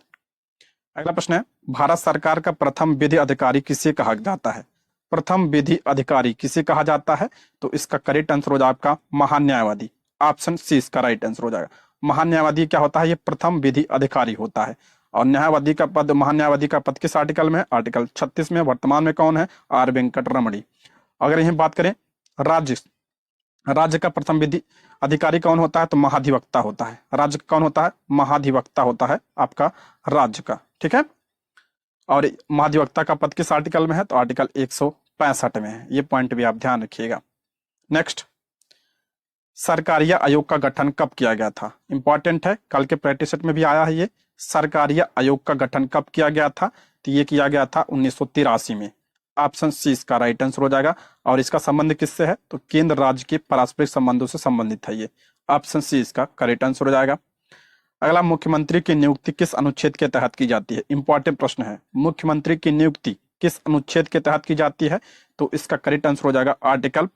[SPEAKER 1] अगला प्रश्न है, भारत सरकार का प्रथम विधि अधिकारी किसे कहा जाता है? प्रथम विधि अधिकारी किसे कहा जाता है? तो इसका करेक्ट आंसर हो जाएगा आपका महान्यायवादी। ऑप्शन सी इसका राइट आंसर हो जाएगा। महान्यायवादी क्या होता है? ये प्रथम विधि अधिकारी होता है। और न्यायवादी का पद, महान्यायवादी का पद किस आर्टिकल में है? आर्टिकल 36 में। वर्तमान में कौन है? आर वेंकट रमणी। अगर यही बात करें राज्य का प्रथम विधि अधिकारी कौन होता है? तो महाधिवक्ता होता है। राज्य का कौन होता है? महाधिवक्ता होता है आपका राज्य का। ठीक है। और महाधिवक्ता का पद किस आर्टिकल में है? तो आर्टिकल 165 में है। ये पॉइंट भी आप ध्यान रखिएगा। नेक्स्ट, सरकारिया आयोग का गठन कब किया गया था? इंपॉर्टेंट है, कल के प्रैक्टिस सेट में भी आया है ये। सरकारिया आयोग का गठन कब किया गया था? तो ये किया गया था 1983 में। ऑप्शन सी इसका राइट आंसर हो जाएगा। और इसका संबंध किससे है? तो केंद्र राज्य के पारस्परिक संबंधों से संबंधित है ये। ऑप्शन सी इसका करेक्ट आंसर हो जाएगा। अगला, मुख्यमंत्री की नियुक्ति किस अनुच्छेद के तहत की जाती है? इंपॉर्टेंट प्रश्न है। मुख्यमंत्री की नियुक्ति किस अनुच्छेद के तहत की जाती है? तो इसका करेक्ट आंसर हो जाएगा आर्टिकल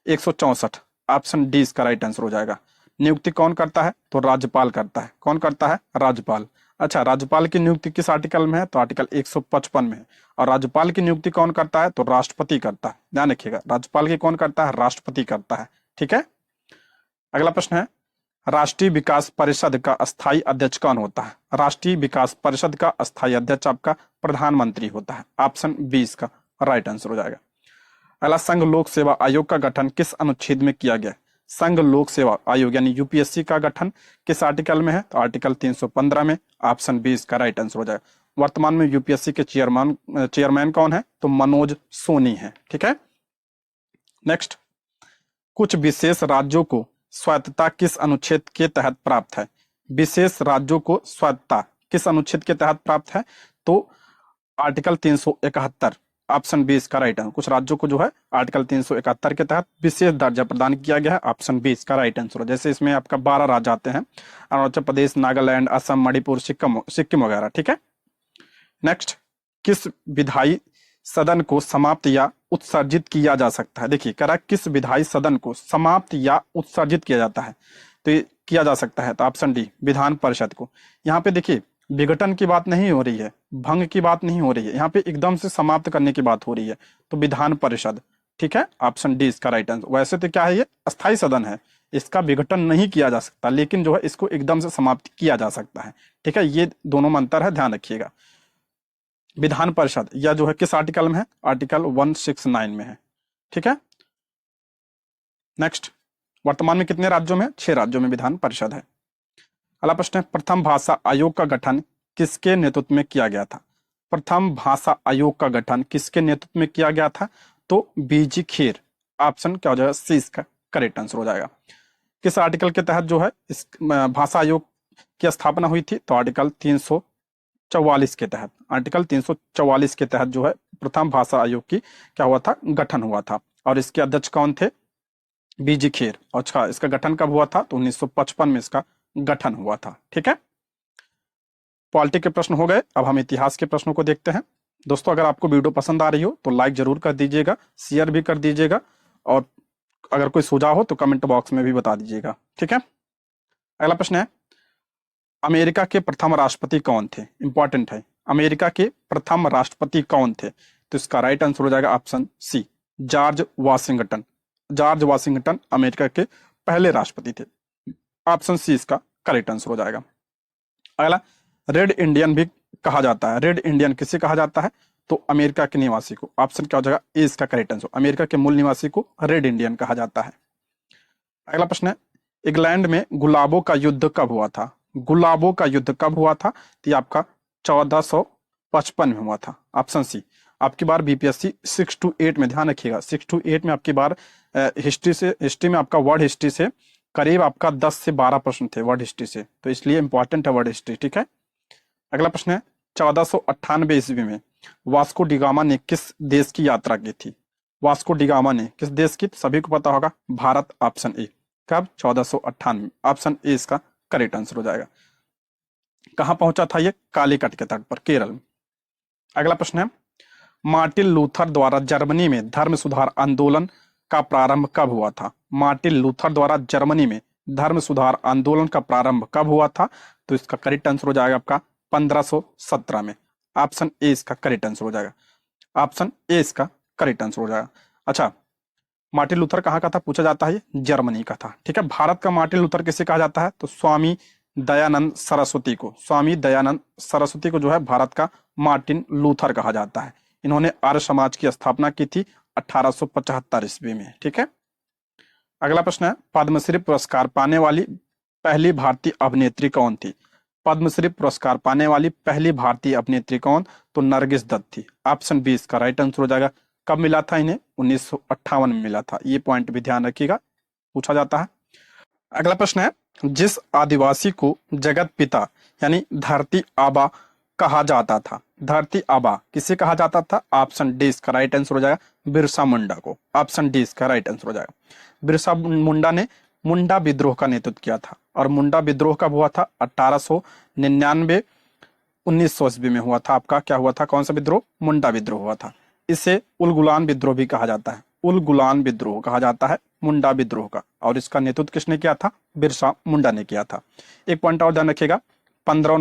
[SPEAKER 1] 164। ऑप्शन डी इसका राइट आंसर हो जाएगा। नियुक्ति कौन करता है? तो राज्यपाल करता है। कौन करता है? राज्यपाल। अच्छा, राज्यपाल की नियुक्ति किस आर्टिकल में है? तो आर्टिकल 155 में है। और राज्यपाल की नियुक्ति कौन करता है? तो राष्ट्रपति करता है। ध्यान रखिएगा, राज्यपाल की कौन करता है? राष्ट्रपति करता है। ठीक है। अगला प्रश्न है, राष्ट्रीय विकास परिषद का अस्थायी अध्यक्ष कौन होता है? राष्ट्रीय विकास परिषद का अस्थायी अध्यक्ष आपका प्रधानमंत्री होता है। ऑप्शन बी इसका राइट आंसर हो जाएगा। अगला, संघ लोक सेवा आयोग का गठन किस अनुच्छेद में किया गया? संघ लोक सेवा आयोग यानी यूपीएससी का गठन किस आर्टिकल में है? तो आर्टिकल 315 में। ऑप्शन बी इसका राइट आंसर हो जाएगा। वर्तमान में यूपीएससी के चेयरमैन कौन है? तो मनोज सोनी है। ठीक है। नेक्स्ट, कुछ विशेष राज्यों को स्वायत्तता किस अनुच्छेद के तहत प्राप्त है? विशेष राज्यों को स्वायत्तता किस अनुच्छेद के तहत प्राप्त है? तो आर्टिकल 371 ऑप्शन बी इसका राइट आंसर। कुछ राज्यों को जो है आर्टिकल 371 के तहत विशेष दर्जा प्रदान किया गया है, ऑप्शन बी इसका राइट आंसर। जैसे इसमें आपका 12 राज्य आते हैं, अरुणाचल प्रदेश, नागालैंड, असम, मणिपुर, सिक्किम वगैरह, ठीक है। नेक्स्ट, किस विधायी सदन को समाप्त या उत्सर्जित किया जा सकता है? देखिए कह रहा है किस विधायी सदन को समाप्त या उत्सर्जित किया जाता है, तो ये किया जा सकता है, तो ऑप्शन डी विधान परिषद को। यहाँ पे देखिए विघटन की बात नहीं हो रही है, भंग की बात नहीं हो रही है, यहाँ पे एकदम से समाप्त करने की बात हो रही है, तो विधान परिषद, ठीक है, ऑप्शन डी इसका राइट आंसर। वैसे तो क्या है, ये अस्थायी सदन है, इसका विघटन नहीं किया जा सकता, लेकिन जो है इसको एकदम से समाप्त किया जा सकता है, ठीक है। ये दोनों में अंतर है, ध्यान रखिएगा। विधान परिषद या जो है किस आर्टिकल में है, आर्टिकल 169 में है, ठीक है। नेक्स्ट, वर्तमान में कितने राज्यों में? 6 राज्यों में विधान परिषद है। अगला प्रश्न है, प्रथम भाषा आयोग का गठन किसके नेतृत्व में किया गया था? प्रथम भाषा आयोग का गठन किसके नेतृत्व में किया गया था? तो बीजी खेर, ऑप्शन क्या हो जाएगा, सी इसका करेक्ट आंसर हो जाएगा। किस आर्टिकल के तहत जो है इस भाषा आयोग की स्थापना हुई थी? तो आर्टिकल 344 के तहत, आर्टिकल 344 के तहत जो है प्रथम भाषा आयोग की क्या हुआ था, गठन हुआ था। और इसके अध्यक्ष कौन थे? बीजी खेर। अच्छा, इसका गठन कब हुआ था? तो 1955 में इसका गठन हुआ था, ठीक है। पॉलिटी के प्रश्न हो गए, अब हम इतिहास के प्रश्नों को देखते हैं। दोस्तों अगर आपको वीडियो पसंद आ रही हो तो लाइक जरूर कर दीजिएगा, शेयर भी कर दीजिएगा, और अगर कोई सुझाव हो तो कमेंट बॉक्स में भी बता दीजिएगा, ठीक है। अगला प्रश्न है, अमेरिका के प्रथम राष्ट्रपति कौन थे? इंपॉर्टेंट है, अमेरिका के प्रथम राष्ट्रपति कौन थे? तो इसका राइट आंसर हो जाएगा option C, George Washington. George Washington America के पहले राष्ट्रपति थे, ऑप्शन सी इसका करेक्ट आंसर हो जाएगा। अगला, रेड इंडियन भी कहा जाता है, रेड इंडियन किसे कहा जाता है? तो अमेरिका के निवासी को, ऑप्शन क्या हो जाएगा, ए इसका करेक्ट आंसर। अमेरिका के मूल निवासी को रेड इंडियन कहा जाता है। अगला प्रश्न है, इंग्लैंड में गुलाबों का युद्ध कब हुआ था? गुलाबों का युद्ध कब हुआ था? तो ये आपका 1455 में हुआ था, ऑप्शन सी। आपकी बार बीपीएससी 6 to 8 में, ध्यान रखिएगा 6 to 8 में आपकी बार हिस्ट्री में आपका वर्ड हिस्ट्री से करीब आपका 10 से 12 प्रश्न थे वर्ड हिस्ट्री से, तो इसलिए इंपॉर्टेंट है वर्ड हिस्ट्री, ठीक है। अगला प्रश्न है, 1498 ईस्वी में वास्को डिगामा ने किस देश की यात्रा की थी? वास्को डिगामा ने किस देश की? सभी को पता होगा, भारत, ऑप्शन ए। कब? 1498, ऑप्शन ए इसका करेक्ट आंसर हो जाएगा। कहां पहुंचा था ये? कालीकट के तट पर, केरल में। अगला प्रश्न है, मार्टिन लूथर द्वारा जर्मनी में धर्म सुधार आंदोलन का प्रारंभ कब हुआ था? मार्टिन लूथर द्वारा जर्मनी में धर्म सुधार आंदोलन का प्रारंभ कब हुआ था? तो इसका करेक्ट आंसर हो जाएगा आपका 1517 में, ऑप्शन ए इसका करेक्ट आंसर हो जाएगा। ऑप्शन ए इसका करेक्ट आंसर हो जाएगा। अच्छा, मार्टिन लूथर कहाँ का था पूछा जाता है? जर्मनी का था, ठीक है। भारत का मार्टिन लूथर किसे कहा जाता है? तो स्वामी दयानंद सरस्वती को, स्वामी दयानंद सरस्वती को जो है भारत का मार्टिन लूथर कहा जाता है। इन्होंने आर्य समाज की स्थापना की थी 1875 ईस्वी में, ठीक है। अगला प्रश्न है, पद्मश्री पुरस्कार पाने वाली पहली भारतीय अभिनेत्री कौन थी? पद्मश्री पुरस्कार पाने वाली पहली भारतीय अभिनेत्री कौन? तो नरगिस दत्त थी, ऑप्शन बी इसका राइट आंसर हो जाएगा। कब मिला था इन्हें? 1958 में मिला था, ये पॉइंट भी ध्यान रखिएगा, पूछा जाता है। अगला प्रश्न है, जिस आदिवासी को जगत पिता यानी धरती आबा कहा जाता था, धरती आबा किसे कहा जाता था? ऑप्शन डी इसका राइट आंसर हो जाएगा, बिरसा मुंडा को, ऑप्शन डी इसका राइट आंसर हो जाएगा। बिरसा मुंडा ने मुंडा विद्रोह का नेतृत्व किया था, और मुंडा विद्रोह कब हुआ था? 1899 1900 ईस्वी में हुआ था। आपका क्या हुआ था, कौन सा विद्रोह? मुंडा विद्रोह हुआ था। इसे उल गुलान विद्रोह भी कहा जाता है, उल गुलान विद्रोह कहा जाता है मुंडा विद्रोह का, और इसका नेतृत्व किसने किया था? बिरसा मुंडा ने किया था। एक पॉइंट और ध्यान रखिएगा, 15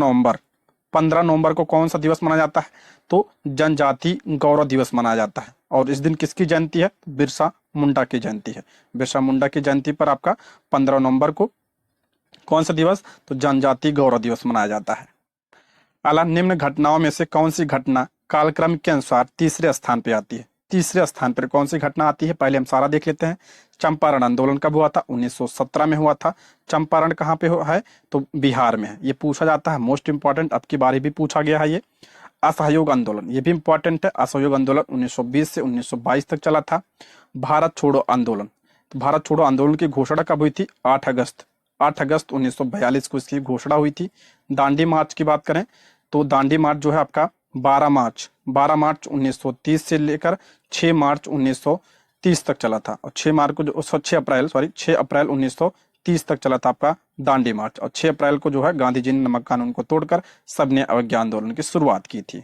[SPEAKER 1] नवंबर को कौन सा दिवस मनाया जाता है? तो जनजाति गौरव दिवस मनाया जाता है, और इस दिन किसकी जयंती है? बिरसा मुंडा की जयंती है। बिरसा मुंडा की जयंती पर आपका 15 नवंबर को कौन सा दिवस? तो जनजाति गौरव दिवस मनाया जाता है। अला, निम्न घटनाओं में से कौन सी घटना कालक्रम के अनुसार तीसरे स्थान पे आती है? तीसरे स्थान पर कौन सी घटना आती है? पहले हम सारा देख लेते हैं। चंपारण आंदोलन कब हुआ था? 1917 में हुआ था। चंपारण कहाँ पे है? तो बिहार में है, ये पूछा जाता है, मोस्ट इंपॉर्टेंट, अब की बारी भी पूछा गया है ये। असहयोग आंदोलन, ये भी इंपॉर्टेंट है। असहयोग आंदोलन 1920 से 1922 तक चला था। भारत छोड़ो आंदोलन, तो भारत छोड़ो आंदोलन की घोषणा कब हुई थी? 8 अगस्त 1942 को इसकी घोषणा हुई थी। दांडी मार्च की बात करें तो दांडी मार्च जो है आपका 12 मार्च 12 मार्च 1930 से लेकर 6 मार्च 1930 तक चला था। और 6 मार्च को जो 6 अप्रैल 1930 तक चला था आपका दांडी मार्च। और 6 अप्रैल को जो है गांधी जी ने नमक कानून को तोड़कर सबने अवज्ञा आंदोलन की शुरुआत की थी।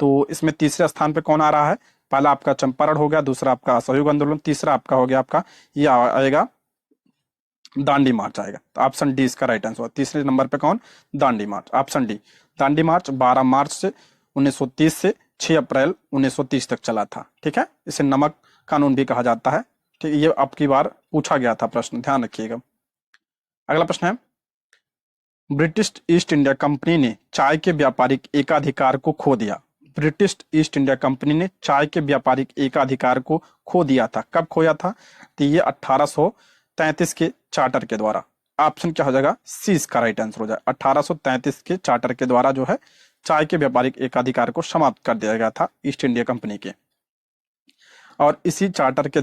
[SPEAKER 1] तो इसमें तीसरे स्थान पे कौन आ रहा है? पहला आपका चंपारण हो गया, दूसरा आपका असहयोग आंदोलन, तीसरा आपका हो गया आपका ये आएगा दांडी मार्च आएगा। तो ऑप्शन डी इसका राइट आंसर। तीसरे नंबर पे कौन? दांडी मार्च, ऑप्शन डी। दांडी मार्च 12 मार्च से 1930 से 6 अप्रैल 1930 तक चला था। ठीक है, इसे नमक कानून भी कहा जाता है। ठीक है, ये अब की बार पूछा गया था प्रश्न, ध्यान रखिएगा। अगला प्रश्न है, ब्रिटिश ईस्ट इंडिया कंपनी ने चाय के व्यापारिक एकाधिकार को खो दिया। ब्रिटिश ईस्ट इंडिया कंपनी ने चाय के व्यापारिक एकाधिकार को खो दिया था। कब खोया था? तो ये 1833 के चार्टर के द्वारा। ऑप्शन क्या हो जाएगा? सी इसका राइट आंसर हो जाएगा। 1833 के चार्टर के द्वारा जो है चाय के व्यापारिक एकाधिकार को समाप्त कर दिया गया था ईस्ट इंडिया कंपनी के। और इसी चार्टर के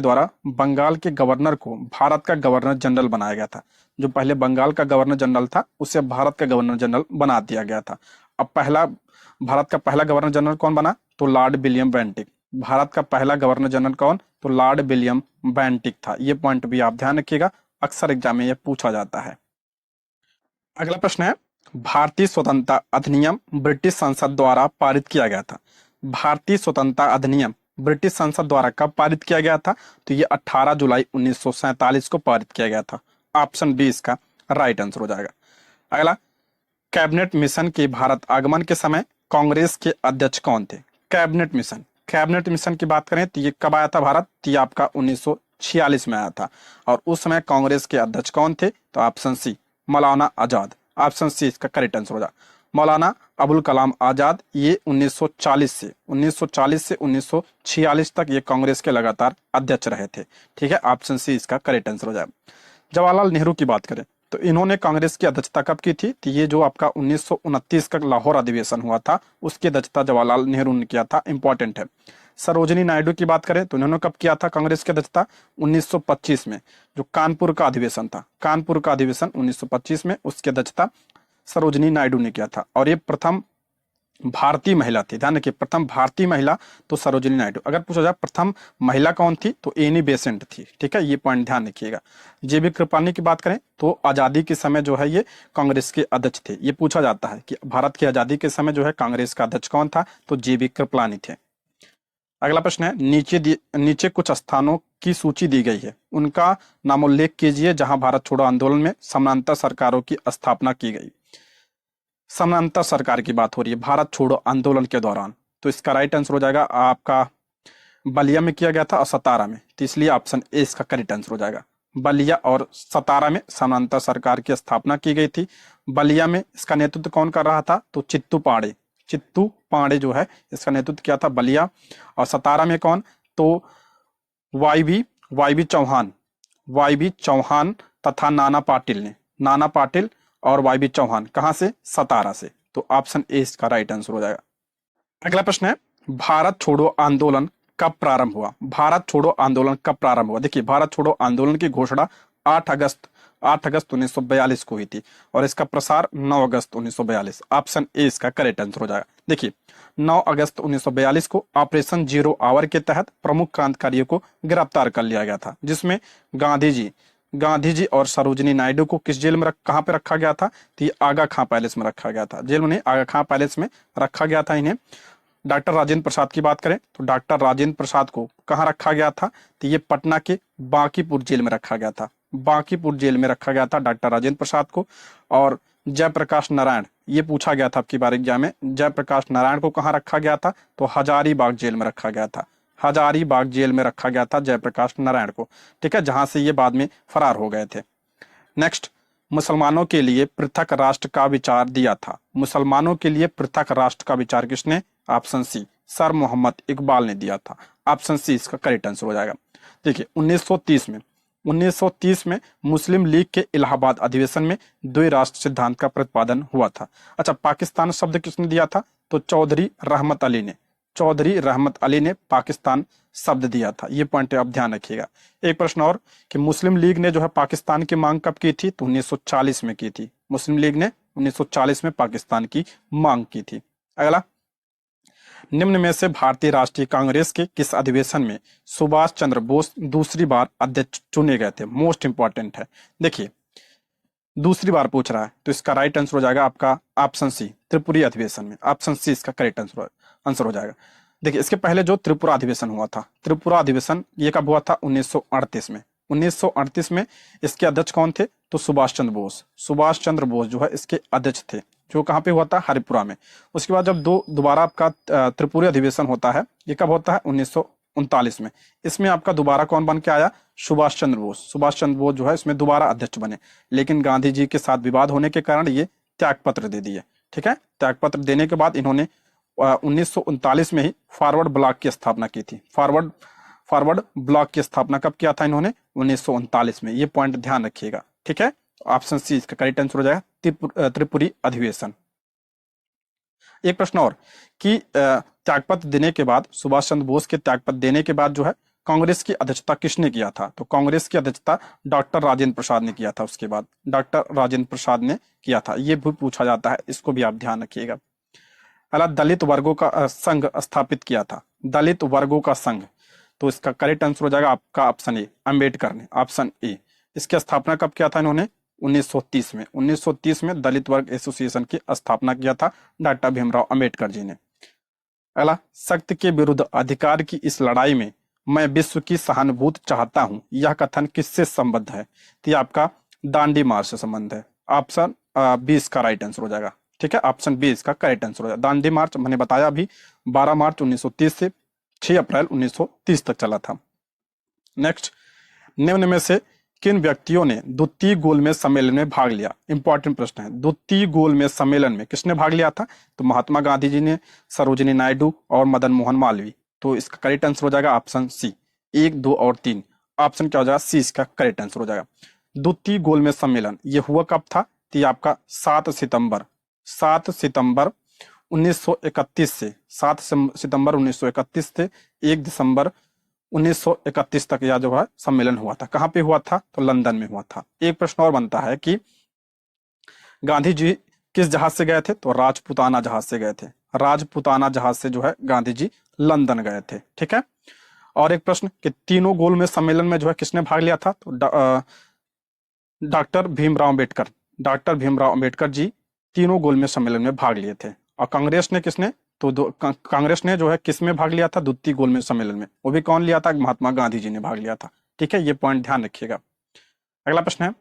[SPEAKER 1] द्वारा बंगाल के गवर्नर को भारत का गवर्नर जनरल बनाया गया था। जो पहले बंगाल का गवर्नर जनरल था उसे भारत का गवर्नर जनरल बना दिया गया था। अब भारत का पहला गवर्नर जनरल कौन बना? तो लॉर्ड विलियम बेंटिक। भारत का पहला गवर्नर जनरल कौन? तो लॉर्ड विलियम बेंटिक था। ये पॉइंट भी आप ध्यान रखिएगा, अक्सर एग्जाम में यह पूछा जाता है। अगला प्रश्न है, भारतीय स्वतंत्रता अधिनियम ब्रिटिश संसद द्वारा पारित किया गया था। भारतीय स्वतंत्रता अधिनियम ब्रिटिश संसद द्वारा कब पारित किया गया था? तो ये 18 जुलाई 1947 को पारित किया गया था। ऑप्शन बी इसका राइट आंसर हो जाएगा। अगला, कैबिनेट मिशन के भारत आगमन के समय कांग्रेस के अध्यक्ष कौन थे? कैबिनेट मिशन की बात करें तो ये कब आया था भारत? तो ये आपका 1946 में आया था। और उस समय कांग्रेस के अध्यक्ष कौन थे? तो option C Maulana Azad. Option C इसका करेक्ट आंसर हो जाएगा। मौलाना अबुल कलाम आजाद। ये 1940 से 1946 तक ये कांग्रेस के लगातार अध्यक्ष रहे थे। ठीक है, ऑप्शन सी इसका करेक्ट आंसर हो जाएगा। जवाहरलाल नेहरू की बात करें तो इन्होंने कांग्रेस की अध्यक्षता कब की थी? तो ये जो आपका 1929 का लाहौर अधिवेशन हुआ था उसकी अध्यक्षता जवाहरलाल नेहरू ने किया था, इंपॉर्टेंट है। सरोजिनी नायडू की बात करें तो इन्होंने कब किया था कांग्रेस की अध्यक्षता? 1925 में, जो कानपुर का अधिवेशन था, कानपुर का अधिवेशन 1925 में, उसकी अध्यक्षता सरोजिनी नायडू ने किया था। और ये प्रथम भारतीय महिला थी, ध्यान रखिए, प्रथम भारतीय महिला तो सरोजिनी नायडू। अगर पूछा जाए प्रथम महिला कौन थी तो एनी बेसेंट थी। ठीक है, ये पॉइंट ध्यान रखिएगा। जेबी कृपलानी की बात करें तो आजादी के समय जो है ये कांग्रेस के अध्यक्ष थे। ये पूछा जाता है कि भारत की आजादी के समय जो है कांग्रेस का अध्यक्ष कौन था? तो जेबी कृपलानी थे। अगला प्रश्न है, नीचे कुछ स्थानों की सूची दी गई है, उनका नामोल्लेख कीजिए जहां भारत छोड़ो आंदोलन में समानांतर सरकारों की स्थापना की गई। समानांतर सरकार की बात हो रही है भारत छोड़ो आंदोलन के दौरान, तो इसका राइट आंसर हो जाएगा आपका बलिया में किया गया था और सतारा में, तो इसलिए ऑप्शन ए इसका करेक्ट आंसर हो जाएगा। बलिया और सतारा में समानांतर सरकार की स्थापना की गई थी। बलिया में इसका नेतृत्व कौन कर रहा था? तो चित्तू पांडे जो है इसका नेतृत्व किया था बलिया। और सतारा में कौन? तो वाई बी चौहान तथा नाना पाटिल और वाई बी चौहान, कहां से? सतारा से। तो ऑप्शन ए इसका राइट आंसर हो जाएगा। अगला प्रश्न है, भारत छोड़ो आंदोलन कब प्रारंभ हुआ? भारत छोड़ो आंदोलन कब प्रारंभ हुआ? देखिए, भारत छोड़ो आंदोलन की घोषणा 8 अगस्त 1942 को हुई थी और इसका प्रसार 9 अगस्त 1942। ऑप्शन ए इसका करेक्ट आंसर हो जाएगा। देखिए, 9 अगस्त 1942 को ऑपरेशन जीरो आवर के तहत प्रमुख क्रांतिकारियों को गिरफ्तार कर लिया गया था, जिसमें गांधी जी और सरोजिनी नायडू को किस जेल में कहां पे रखा गया था? तो ये आगा खां पैलेस में रखा गया था। जेल में नहीं, आगा खां पैलेस में रखा गया था इन्हें। डॉक्टर राजेंद्र प्रसाद की बात करें तो डॉक्टर राजेंद्र प्रसाद को कहां रखा गया था? तो ये पटना के बांकीपुर जेल में रखा गया था। बांकीपुर जेल में रखा गया था डॉक्टर राजेंद्र प्रसाद को। और जयप्रकाश नारायण, ये पूछा गया था आपकी बार एग्जाम में, जयप्रकाश नारायण को कहां रखा गया था? तो हजारीबाग जेल में रखा गया था। हजारीबाग जेल में रखा गया था जयप्रकाश नारायण को। ठीक है, जहां से ये बाद में फरार हो गए थे। नेक्स्ट, मुसलमानों के लिए पृथक राष्ट्र का विचार दिया था। मुसलमानों के लिए पृथक राष्ट्र का विचार किसने? Option C sir Mohammad Iqbal ने दिया था। ऑप्शन सी इसका करेक्ट आंसर हो जाएगा। देखिए, 1930 में मुस्लिम लीग के इलाहाबाद अधिवेशन में द्विराष्ट्र सिद्धांत का प्रतिपादन हुआ था। अच्छा, पाकिस्तान शब्द किसने दिया था? तो चौधरी रहमत अली ने पाकिस्तान शब्द दिया था। ये पॉइंट आप ध्यान रखिएगा। एक प्रश्न और कि मुस्लिम लीग ने जो है पाकिस्तान की मांग कब की थी? तो 1940 में की थी। मुस्लिम लीग ने 1940 में पाकिस्तान की मांग की थी। अगला, निम्न में से भारतीय राष्ट्रीय कांग्रेस के किस अधिवेशन में सुभाष चंद्र बोस दूसरी बार अध्यक्ष चुने गए थे? मोस्ट इंपॉर्टेंट है। देखिए, दूसरी बार पूछ रहा है तो इसका राइट आंसर हो जाएगा आपका ऑप्शन सी, त्रिपुरी अधिवेशन में। ऑप्शन सी इसका करेक्ट आंसर हो जाएगा। देखिए, इसके पहले जो त्रिपुरा अधिवेशन हुआ था, त्रिपुरा अधिवेशन ये कब हुआ था? 1938 में। 1938 में इसके अध्यक्ष कौन थे? तो सुभाष चंद्र बोस। सुभाष चंद्र बोस जो है इसके अध्यक्ष थे, जो कहाँ पे हुआ था? हरिपुरा में। उसके बाद जब दोबारा आपका त्रिपुरी अधिवेशन होता है, ये कब होता है? 1939 में। इसमें आपका दोबारा कौन बन के आया? सुभाष चंद्र बोस। सुभाष चंद्र बोस जो है इसमें दोबारा अध्यक्ष बने, लेकिन गांधी जी के साथ विवाद होने के कारण ये त्याग पत्र दे दिए। ठीक है, त्याग पत्र देने के बाद इन्होंने 1939 में ही फॉरवर्ड ब्लॉक की स्थापना की थी। फॉरवर्ड ब्लॉक की स्थापना कब किया था इन्होंने? 1939 में। ये पॉइंट ध्यान रखिएगा। ठीक है, ऑप्शन सी इसका करेक्ट आंसर हो जाएगा, त्रिपुरी अधिवेशन। एक प्रश्न और कि त्यागपत्र देने के बाद, सुभाष चंद्र बोस के त्यागपत्र देने के बाद जो है कांग्रेस की अध्यक्षता किसने किया था? तो कांग्रेस की अध्यक्षता डॉक्टर राजेंद्र प्रसाद ने किया था। उसके बाद डॉक्टर राजेंद्र प्रसाद ने किया था। ये भी पूछा जाता है, इसको भी आप ध्यान रखिएगा। अगला, दलित वर्गों का संघ स्थापित किया था। दलित वर्गों का संघ, तो इसका करेक्ट आंसर हो जाएगा आपका ऑप्शन ए, अंबेडकर ने। Option A. इसकी स्थापना कब किया था इन्होंने? 1930 में। 1930 में दलित वर्ग एसोसिएशन की स्थापना किया था डॉक्टर भीमराव अंबेडकर जी ने। अगला, सत्य के विरुद्ध अधिकार की इस लड़ाई में मैं विश्व की सहानुभूति चाहता हूं, यह कथन किससे संबद्ध है? तो ये आपका दांडी मार्च से संबंध है। ऑप्शन बी इसका राइट आंसर हो जाएगा। ठीक है, ऑप्शन बी इसका करेक्ट आंसर हो जाएगा। दांडी मार्च मैंने बताया अभी 12 मार्च 1930 से 6 अप्रैल 1930 तक चला था। नेक्स्ट, निम्न में से किन व्यक्तियों ने द्वितीय गोलमेज सम्मेलन में भाग लिया? इंपॉर्टेंट प्रश्न है। द्वितीय गोलमेज सम्मेलन में किसने भाग लिया था? तो महात्मा गांधी जी ने, सरोजिनी नायडू और मदन मोहन मालवीय। तो इसका करेक्ट आंसर हो जाएगा ऑप्शन सी, 1, 2 और 3। ऑप्शन क्या हो जाएगा? सी इसका करेक्ट आंसर हो जाएगा। द्वितीय गोलमेज सम्मेलन ये हुआ कब था? तो ये आपका 7 सितंबर 1931 से 7 सितंबर 1931 से 1 दिसंबर 1931 तक यह जो है सम्मेलन हुआ था। कहां पे हुआ था? तो लंदन में हुआ था। एक प्रश्न और बनता है कि गांधी जी किस जहाज से गए थे? तो राजपुताना जहाज से गए थे। राजपुताना जहाज से जो है गांधी जी लंदन गए थे। ठीक है, और एक प्रश्न कि तीनों गोलमेज सम्मेलन में जो है किसने भाग लिया था? तो डॉक्टर भीमराव अंबेडकर जी तीनों गोलमेज सम्मेलन में भाग लिए थे। और कांग्रेस ने किसने? तो कांग्रेस ने जो है किस में भाग लिया था? द्वितीय गोलमेज सम्मेलन में। वो भी कौन लिया था? महात्मा गांधी जी ने भाग लिया था। ठीक है, ये पॉइंट ध्यान रखिएगा। अगला प्रश्न है,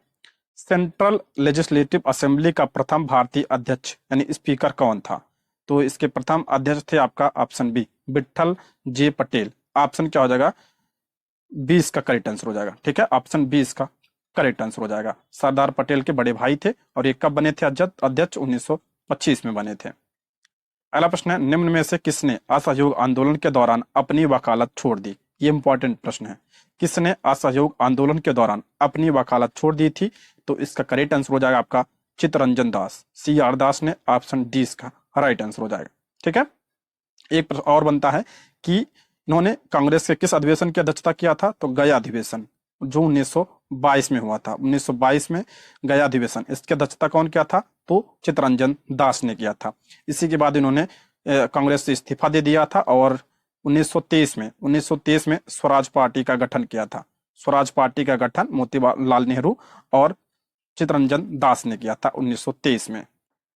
[SPEAKER 1] सेंट्रल लेजिस्लेटिव असेंबली का प्रथम भारतीय अध्यक्ष यानी स्पीकर कौन था? तो इसके प्रथम अध्यक्ष थे आपका ऑप्शन बी, विट्ठल जे पटेल। ऑप्शन क्या हो जाएगा? बी इसका करेक्ट आंसर हो जाएगा। ठीक है, ऑप्शन बी इसका करेक्ट आंसर हो जाएगा। सरदार पटेल के बड़े भाई थे और ये कब बने थे अध्यक्ष? 1925 में बने थे। अगला प्रश्न है, निम्न में से किसने असहयोग आंदोलन के दौरान अपनी वकालत छोड़ दी? ये इंपॉर्टेंट प्रश्न है। किसने असहयोग आंदोलन के दौरान अपनी वकालत छोड़ दी थी? तो इसका करेक्ट आंसर हो जाएगा आपका चित्तरंजन दास, CR दास ने। ऑप्शन डी इसका राइट आंसर हो जाएगा। ठीक है, एक प्रश्न और बनता है कि इन्होंने कांग्रेस के किस अधिवेशन की अध्यक्षता किया था? तो गया अधिवेशन, जो 1922 में हुआ था। 1922 में गया अधिवेशन, इसकी अध्यक्षता कौन किया था? तो चित्तरंजन दास ने किया था। इसी के बाद इन्होंने कांग्रेस से इस्तीफा दे दिया था और 1923 में स्वराज पार्टी का गठन किया था। स्वराज पार्टी का गठन मोतीलाल नेहरू और चित्तरंजन दास ने किया था 1923 में।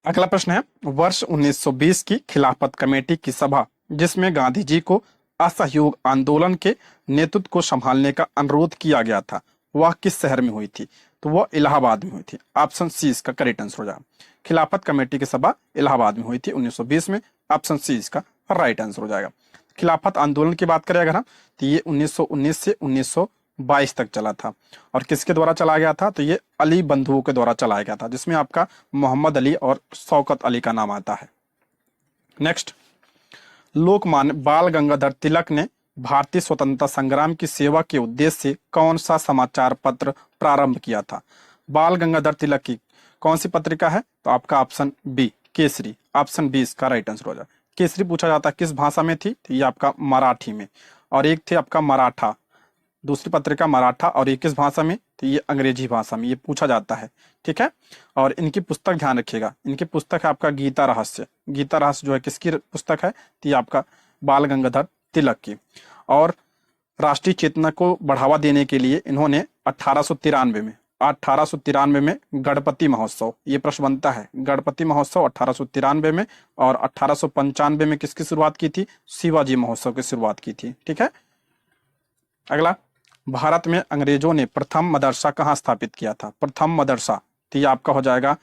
[SPEAKER 1] अगला प्रश्न है, वर्ष 1920 की खिलाफत कमेटी की सभा जिसमें गांधी जी को असहयोग आंदोलन के नेतृत्व को संभालने का अनुरोध किया गया था, वह किस शहर में हुई थी? तो वह इलाहाबाद में हुई थी। ऑप्शन सी इसका करेक्ट आंसर हो जाएगा। खिलाफत कमेटी की सभा इलाहाबाद में हुई थी 1920 में। ऑप्शन सी इसका राइट आंसर हो जाएगा। खिलाफत आंदोलन की बात करें अगर हम, तो ये 1919 से 1922 तक चला था। और किसके द्वारा चला गया था? तो ये अली बंधुओं के द्वारा चलाया गया था, जिसमें आपका मोहम्मद अली और शौकत अली का नाम आता है। नेक्स्ट, लोकमान्य बाल गंगाधर तिलक ने भारतीय स्वतंत्रता संग्राम की सेवा के उद्देश्य से कौन सा समाचार पत्र प्रारंभ किया था? बाल गंगाधर तिलक की कौन सी पत्रिका है? तो आपका option B, Kesari. Option B इसका राइट आंसर हो जाए। केसरी पूछा जाता है किस भाषा में थी? तो ये आपका मराठी में। और एक थे आपका मराठा, दूसरी पत्रिका मराठा, और ये किस भाषा में, तो ये अंग्रेजी भाषा में, ये पूछा जाता है। ठीक है, और इनकी पुस्तक ध्यान रखिएगा, इनकी पुस्तक है आपका गीता रहस्य। गीता रहस्य जो है किसकी पुस्तक है, तो ये आपका बाल गंगाधर तिलक की। और राष्ट्रीय चेतना को बढ़ावा देने के लिए इन्होंने 1893 में गणपति महोत्सव, ये प्रश्न बनता है, गणपति महोत्सव 1893 में, और 1895 में किसकी शुरुआत की थी, शिवाजी महोत्सव की शुरुआत की थी। ठीक है, अगला, भारत में अंग्रेजों ने प्रथम मदरसा कहाँ स्थापित किया था, प्रथम मदरसा, तो ये आपका हो जाएगा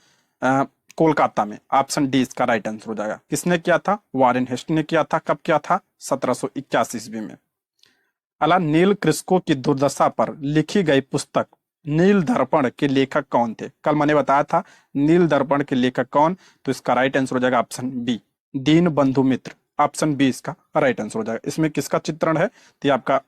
[SPEAKER 1] कोलकाता में। ऑप्शन डी इसका राइट आंसर हो जाएगा। किसने किया था, वारेन हेस्टी ने किया था। कब किया था, 1781 ईस्वी में। अला, नील कृषकों की दुर्दशा पर लिखी गई पुस्तक नील दर्पण के लेखक कौन थे। कल मैंने बताया था नील दर्पण के लेखक कौन, तो इसका राइट आंसर हो जाएगा ऑप्शन बी, दीन बंधु मित्र। ऑप्शन बी इसका राइट आंसर हो जाएगा। इसमें किसका चित्रण है, तो आपका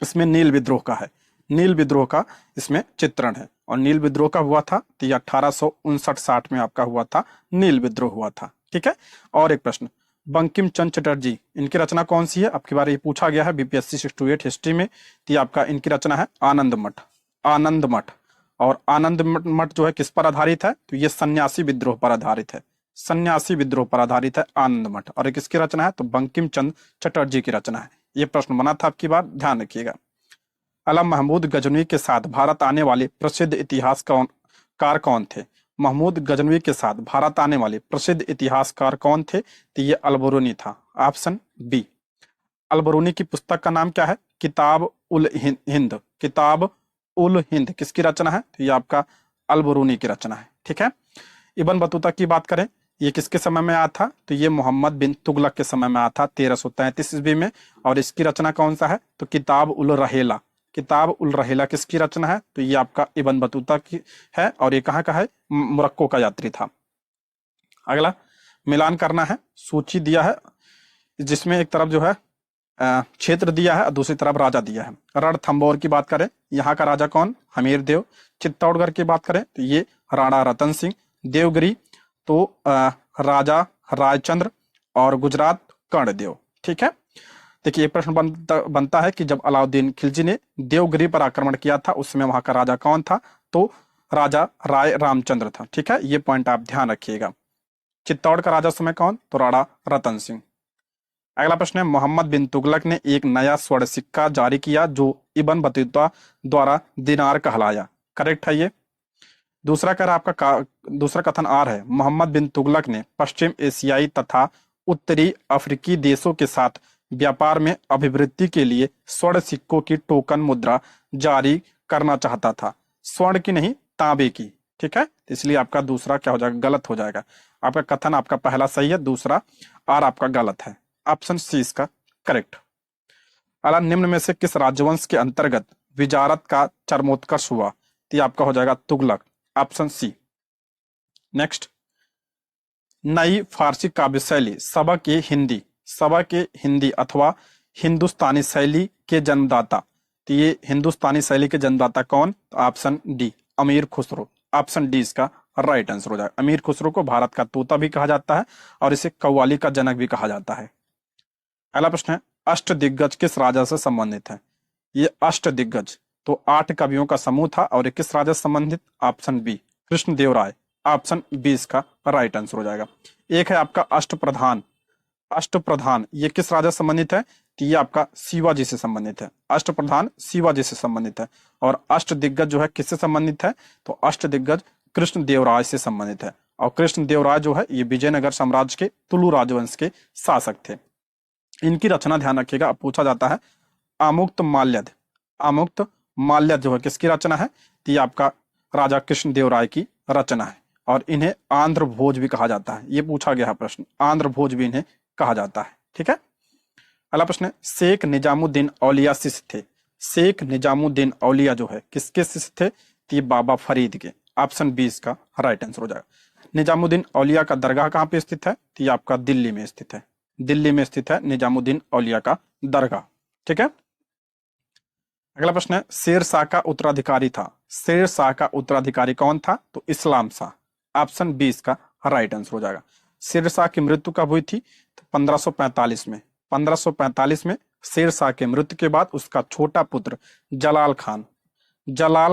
[SPEAKER 1] इसमें नील विद्रोह का है, नील विद्रोह का इसमें चित्रण है। और नील विद्रोह का हुआ था तो ये 1859-60 में आपका हुआ था, नील विद्रोह हुआ था। ठीक है, और एक प्रश्न, बंकिम चंद्र चटर्जी, इनकी रचना कौन सी है, आपके बारे में पूछा गया है बीपीएससी 628 हिस्ट्री में। तो आपका इनकी रचना है आनंद मठ, आनंद मठ। और आनंद मठ जो है किस पर आधारित है, तो ये सन्यासी विद्रोह पर आधारित है, सन्यासी विद्रोह पर आधारित है आनंद मठ। और ये किसकी रचना है, तो बंकिम चंद्र चटर्जी की रचना है। ये प्रश्न बना था आपकी बार, ध्यान रखिएगा। अला, महमूद गजनवी के साथ भारत आने वाले प्रसिद्ध इतिहासकार कौन थे। महमूद गजनवी के साथ भारत आने वाले प्रसिद्ध इतिहासकार कौन थे, तो ये अलबरूनी था। ऑप्शन बी, अलबरूनी की पुस्तक का नाम क्या है, किताब उल हिंद, किताब उल हिंद किसकी रचना है, तो ये आपका अलबरूनी की रचना है। ठीक है, इब्न बतूता की बात करें, ये किसके समय में आया था, तो ये मोहम्मद बिन तुगलक के समय में आया था 1333 ईस्वी में। और इसकी रचना कौन सा है, तो किताब उल रहेला, किताब उल रहेला किसकी रचना है, तो ये आपका इब्न बतूता की है। और ये कहाँ का है, मोरक्को का यात्री था। अगला, मिलान करना है, सूची दिया है जिसमें एक तरफ जो है क्षेत्र दिया है और दूसरी तरफ राजा दिया है। रणथंभौर की बात करें, यहाँ का राजा कौन, हमीर देव। चित्तौड़गढ़ की बात करें तो ये राणा रतन सिंह। देवगिरी तो राजा रायचंद्र। और गुजरात कर्णदेव। ठीक है, देखिए एक प्रश्न बनता है कि जब अलाउद्दीन खिलजी ने देवगिरी पर आक्रमण किया था उस समय वहां का राजा कौन था, तो राजा राय रामचंद्र था। ठीक है, ये पॉइंट आप ध्यान रखिएगा। चित्तौड़ का राजा समय कौन, तो राणा रतन सिंह। अगला प्रश्न है, मोहम्मद बिन तुगलक ने एक नया स्वर्ण सिक्का जारी किया जो इब्न बतूता द्वारा दिनार कहलाया। करेक्ट है ये। दूसरा कर आपका दूसरा कथन आर है, मोहम्मद बिन तुगलक ने पश्चिम एशियाई तथा उत्तरी अफ्रीकी देशों के साथ व्यापार में अभिवृद्धि के लिए स्वर्ण सिक्कों की टोकन मुद्रा जारी करना चाहता था, स्वर्ण की नहीं, तांबे की। ठीक है, इसलिए आपका दूसरा क्या हो जाएगा, गलत हो जाएगा। आपका कथन आपका पहला सही है, दूसरा आर आपका गलत है। ऑप्शन सी इसका करेक्ट। अला, निम्न में से किस राजवंश के अंतर्गत विजारत का चरमोत्कर्ष हुआ, तो आपका हो जाएगा तुगलक। Option C. नेक्स्ट, नई फारसी काव्य शैली सबक ए हिंदी अथवा हिंदुस्तानी शैली के जन्मदाता, तो ये हिंदुस्तानी शैली के जन्मदाता कौन, तो ऑप्शन डी, अमीर खुसरो। ऑप्शन डी इसका राइट आंसर हो जाएगा। अमीर खुसरो को भारत का तोता भी कहा जाता है और इसे कव्वाली का जनक भी कहा जाता है। अगला प्रश्न है, अष्टदिग्गज किस राजा से संबंधित है। ये अष्टदिग्गज तो 8 कवियों का समूह था और ये किस राजा से संबंधित, option B, Krishnadevaraya. Option B इसका राइट आंसर हो जाएगा। एक है आपका अष्टप्रधान, अष्टप्रधान ये किस राजा से संबंधित है, तो ये आपका शिवाजी से संबंधित है। अष्टप्रधान शिवाजी से संबंधित है। और अष्टदिग्गज जो है किससे संबंधित है, तो अष्टदिग्गज कृष्णदेवराय से संबंधित है। और कृष्णदेवराय जो है ये विजयनगर साम्राज्य के तुलु राजवंश के शासक थे। इनकी रचना ध्यान रखिएगा, अब पूछा जाता है आमुक्त माल्यद, आमुक्त माल्यद जो है किसकी रचना है, तो ये आपका राजा कृष्णदेवराय की रचना है। और इन्हें आंध्र भोज भी कहा जाता है, ये पूछा गया है प्रश्न, आंध्र भोज भी इन्हें कहा जाता है। ठीक है, अगला प्रश्न है, शेख निजामुद्दीन औलिया शिष्य थे। शेख निजामुद्दीन औलिया जो है किसके शिष्य थे, तो ये बाबा फरीद के। ऑप्शन बी इसका राइट आंसर हो जाएगा। निजामुद्दीन औलिया का दरगाह कहाँ पे स्थित है, तो ये आपका दिल्ली में स्थित है, दिल्ली में स्थित है निजामुद्दीन औलिया का दरगाह। ठीक है, अगला प्रश्न है, शेर शाह का उत्तराधिकारी था। शेर शाह का उत्तराधिकारी कौन था, तो इस्लाम शाह। ऑप्शन बी इसका राइट आंसर हो जाएगा। शेर शाह की मृत्यु कब हुई थी, तो 1545 में, 1545 में शेरशाह के मृत्यु के बाद उसका छोटा पुत्र जलाल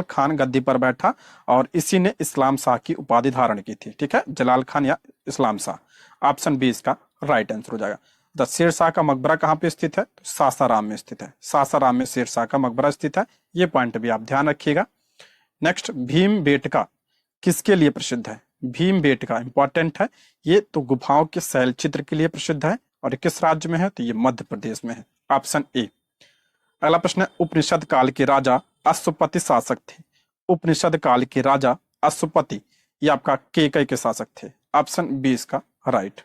[SPEAKER 1] खान गद्दी पर बैठा और इसी ने इस्लाम शाह की उपाधि धारण की थी। ठीक है, जलाल खान या इस्लाम शाह। ऑप्शन बी इसका राइट आंसर हो जाएगा। द शेरशाह का मकबरा कहाँ पे स्थित है? तो सासाराम में स्थित है। सासाराम में शेरशाह का मकबरा स्थित है। ये पॉइंट भी आप ध्यान रखिएगा। नेक्स्ट, भीमबेटका किसके लिए प्रसिद्ध है? भीमबेटका इंपॉर्टेंट है। ये तो गुफाओं के शैल चित्र के लिए प्रसिद्ध है और किस राज्य में है? तो ये मध्य प्रदेश में है। Option A. अगला प्रश्न है, उपनिषद काल के राजा अश्वपति शासक थे। उपनिषद काल के राजा अश्वपति ये आपका केकई के शासक थे। ऑप्शन बी इसका राइट।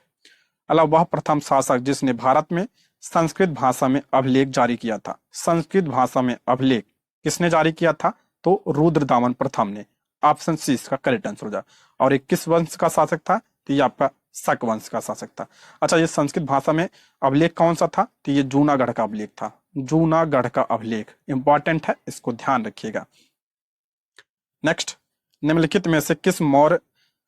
[SPEAKER 1] अगला, वह प्रथम शासक जिसने भारत में संस्कृत भाषा में अभिलेख जारी किया था। संस्कृत भाषा में अभिलेख किसने जारी किया था? तो रुद्रदामन प्रथम ने। ऑप्शन सी इसका करेक्ट आंसर हो जाए। और एक किस वंश का शासक था? तो ये आपका शक वंश का शासक था। अच्छा, ये संस्कृत भाषा में अभिलेख कौन सा था? तो ये जूनागढ़ का अभिलेख था। जूनागढ़ का अभिलेख इंपॉर्टेंट है, इसको ध्यान रखिएगा। नेक्स्ट, निम्नलिखित में से किस मौर्य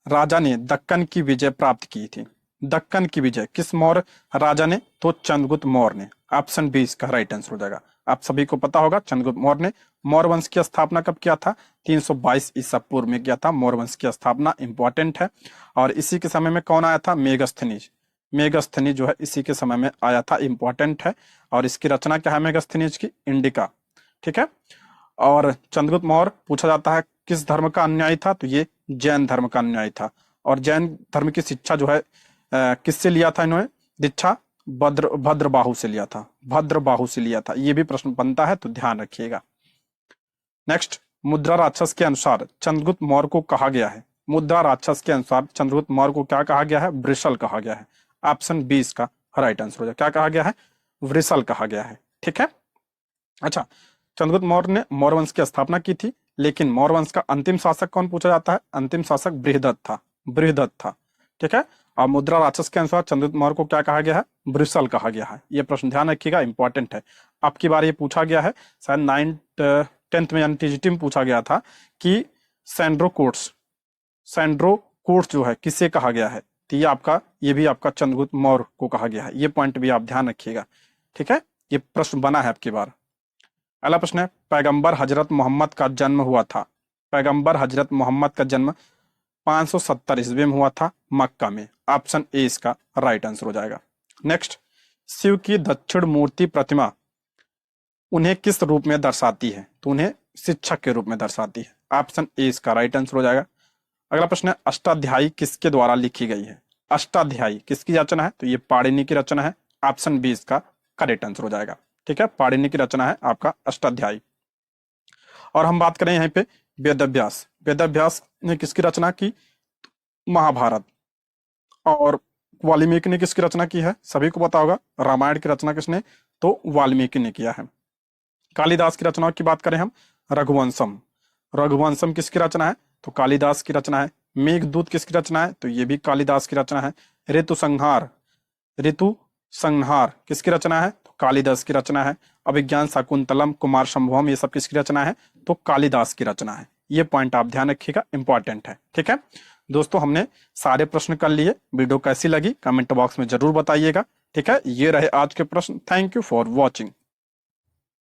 [SPEAKER 1] राजा ने दक्कन की विजय प्राप्त की थी? दक्कन की विजय किस मौर्य राजा ने? तो चंद्रगुप्त मौर्य ने। ऑप्शन बी इसका राइट आंसर हो जाएगा। आप सभी को पता होगा चंद्रगुप्त मौर्य ने मौर्य वंश की स्थापना कब किया था? 322 ईसा पूर्व में किया था मौर्य वंश की स्थापना। इंपॉर्टेंट है। और इसी के समय में कौन आया था? मेगस्थनीज। मेगस्थनीज जो है इसी के समय में आया था। इंपॉर्टेंट है। और इसकी रचना क्या है मेगस्थनीज की? इंडिका। ठीक है। और चंद्रगुप्त मौर्य पूछा जाता है किस धर्म का अनुयायी था? तो ये जैन धर्म का अनुयायी था। और जैन धर्म की शिक्षा जो है किससे लिया था इन्होंने दीक्षा? भद्रबाहु से लिया था। भद्रबाहु से लिया था। ये भी प्रश्न बनता है, तो ध्यान रखिएगा। नेक्स्ट, मुद्रा राक्षस के अनुसार चंद्रगुप्त मौर्य को कहा गया है। मुद्रा राक्षस के अनुसार चंद्रगुप्त मौर्य को क्या कहा गया है? वृषल कहा गया है। ऑप्शन बी इसका राइट आंसर हो जाए। क्या कहा गया है? वृषल कहा गया है। ठीक है। अच्छा, चंद्रगुप्त मौर्य ने मौर्य वंश की स्थापना की थी, लेकिन मौर्य वंश का अंतिम शासक कौन पूछा जाता है? अंतिम शासक बृहदत्त था। बृहदत्त था। ठीक है। और मुद्रा राक्षस के अनुसार चंद्रगुप्त मौर्य को क्या कहा गया है? वृषल कहा गया है। ये प्रश्न ध्यान रखिएगा, इंपॉर्टेंट है। अब की बार ये पूछा गया है, शायद 9th में यानी टीजीटी में पूछा गया था कि सैंड्रोकोट्स जो है किसे कहा गया है? तो ये भी आपका चंद्रगुप्त मौर्य को कहा गया है। ये पॉइंट भी आप ध्यान रखिएगा। ठीक है, ये प्रश्न बना है आपकी बार। अगला प्रश्न है, पैगंबर हजरत मोहम्मद का जन्म हुआ था। पैगंबर हजरत मोहम्मद का जन्म 570 ईस्वी में हुआ था मक्का में। ऑप्शन ए इसका राइट आंसर हो जाएगा। नेक्स्ट, शिव की दक्षिण मूर्ति प्रतिमा उन्हें किस रूप में दर्शाती है? तो उन्हें शिक्षक के रूप में दर्शाती है। ऑप्शन ए इसका राइट आंसर हो जाएगा। अगला प्रश्न है, अष्टाध्यायी किसके द्वारा लिखी गई है? अष्टाध्यायी किसकी रचना है? तो ये पाणिनि की रचना है। ऑप्शन बी इसका करेक्ट आंसर हो जाएगा। ठीक है, पाणिनि की रचना है आपका अष्टाध्यायी। और हम बात करें यहाँ पे वेदव्यास। वेदव्यास ने किसकी रचना की? महाभारत। और वाल्मीकि ने किसकी रचना की है? सभी को पता होगा, रामायण की रचना किसने? तो वाल्मीकि ने किया है। कालिदास की रचनाओं की बात करें हम, रघुवंशम। रघुवंशम किसकी रचना है? तो कालिदास की रचना है। मेघदूत किसकी रचना है? तो ये भी कालिदास की रचना है। ऋतु संहार किसकी रचना है? तो कालिदास की रचना है। अभिज्ञान शाकुंतलम, कुमार संभवम, ये सब किसकी रचना है? तो कालिदास की रचना है। ये पॉइंट आप ध्यान रखिएगा, इंपॉर्टेंट है। ठीक है दोस्तों, हमने सारे प्रश्न कर लिए। वीडियो कैसी लगी कमेंट बॉक्स में जरूर बताइएगा। ठीक है, ये रहे आज के प्रश्न। Thank you for watching.